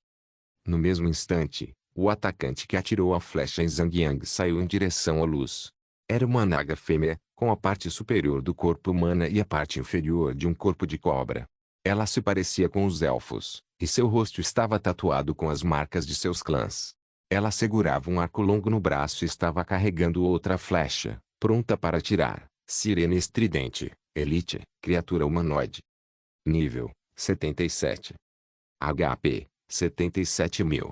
No mesmo instante, o atacante que atirou a flecha em Zhang Yang saiu em direção à luz. Era uma naga fêmea, com a parte superior do corpo humana e a parte inferior de um corpo de cobra. Ela se parecia com os elfos, e seu rosto estava tatuado com as marcas de seus clãs. Ela segurava um arco longo no braço e estava carregando outra flecha, pronta para atirar. Sirene estridente, elite, criatura humanoide. Nível, 77. HP, 77.000.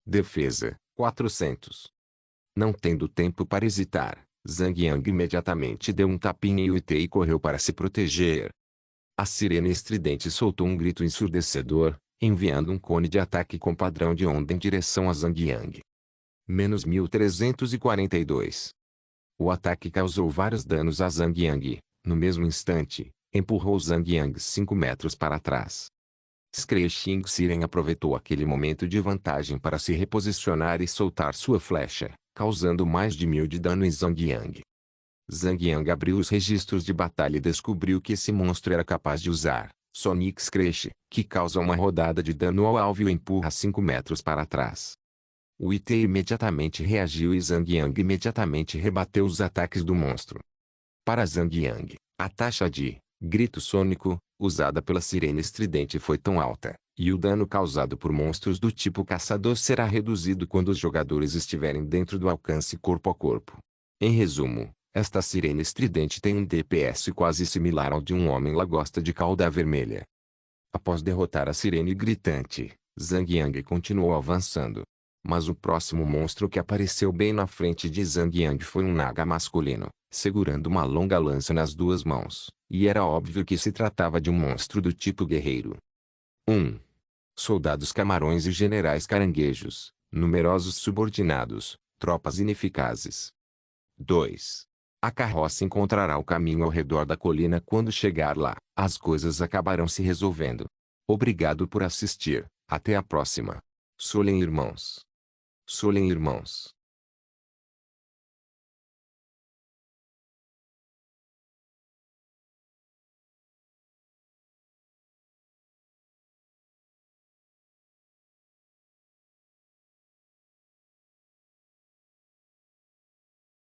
Defesa, 400. Não tendo tempo para hesitar, Zhang Yang imediatamente deu um tapinha em Uitei e correu para se proteger. A sirene estridente soltou um grito ensurdecedor, enviando um cone de ataque com padrão de onda em direção a Zhang Yang. Menos 1342. O ataque causou vários danos a Zhang Yang, no mesmo instante, empurrou Zhang Yang 5 metros para trás. Screeching Siren aproveitou aquele momento de vantagem para se reposicionar e soltar sua flecha, causando mais de 1000 de dano em Zhang Yang. Zhang Yang abriu os registros de batalha e descobriu que esse monstro era capaz de usar Sonic Screech, que causa uma rodada de dano ao alvo e o empurra 5 metros para trás. O IT imediatamente reagiu e Zhang Yang imediatamente rebateu os ataques do monstro. Para Zhang Yang, a taxa de grito sônico, usada pela sirene estridente foi tão alta, e o dano causado por monstros do tipo caçador será reduzido quando os jogadores estiverem dentro do alcance corpo a corpo. Em resumo, esta sirene estridente tem um DPS quase similar ao de um homem-lagosta de cauda vermelha. Após derrotar a sirene gritante, Zhang Yang continuou avançando. Mas o próximo monstro que apareceu bem na frente de Zhang Yang foi um naga masculino, segurando uma longa lança nas duas mãos, e era óbvio que se tratava de um monstro do tipo guerreiro. 1. Soldados camarões e generais caranguejos, numerosos subordinados, tropas ineficazes. 2. A carroça encontrará o caminho ao redor da colina quando chegar lá, as coisas acabarão se resolvendo. Obrigado por assistir, até a próxima. Solen Irmãos.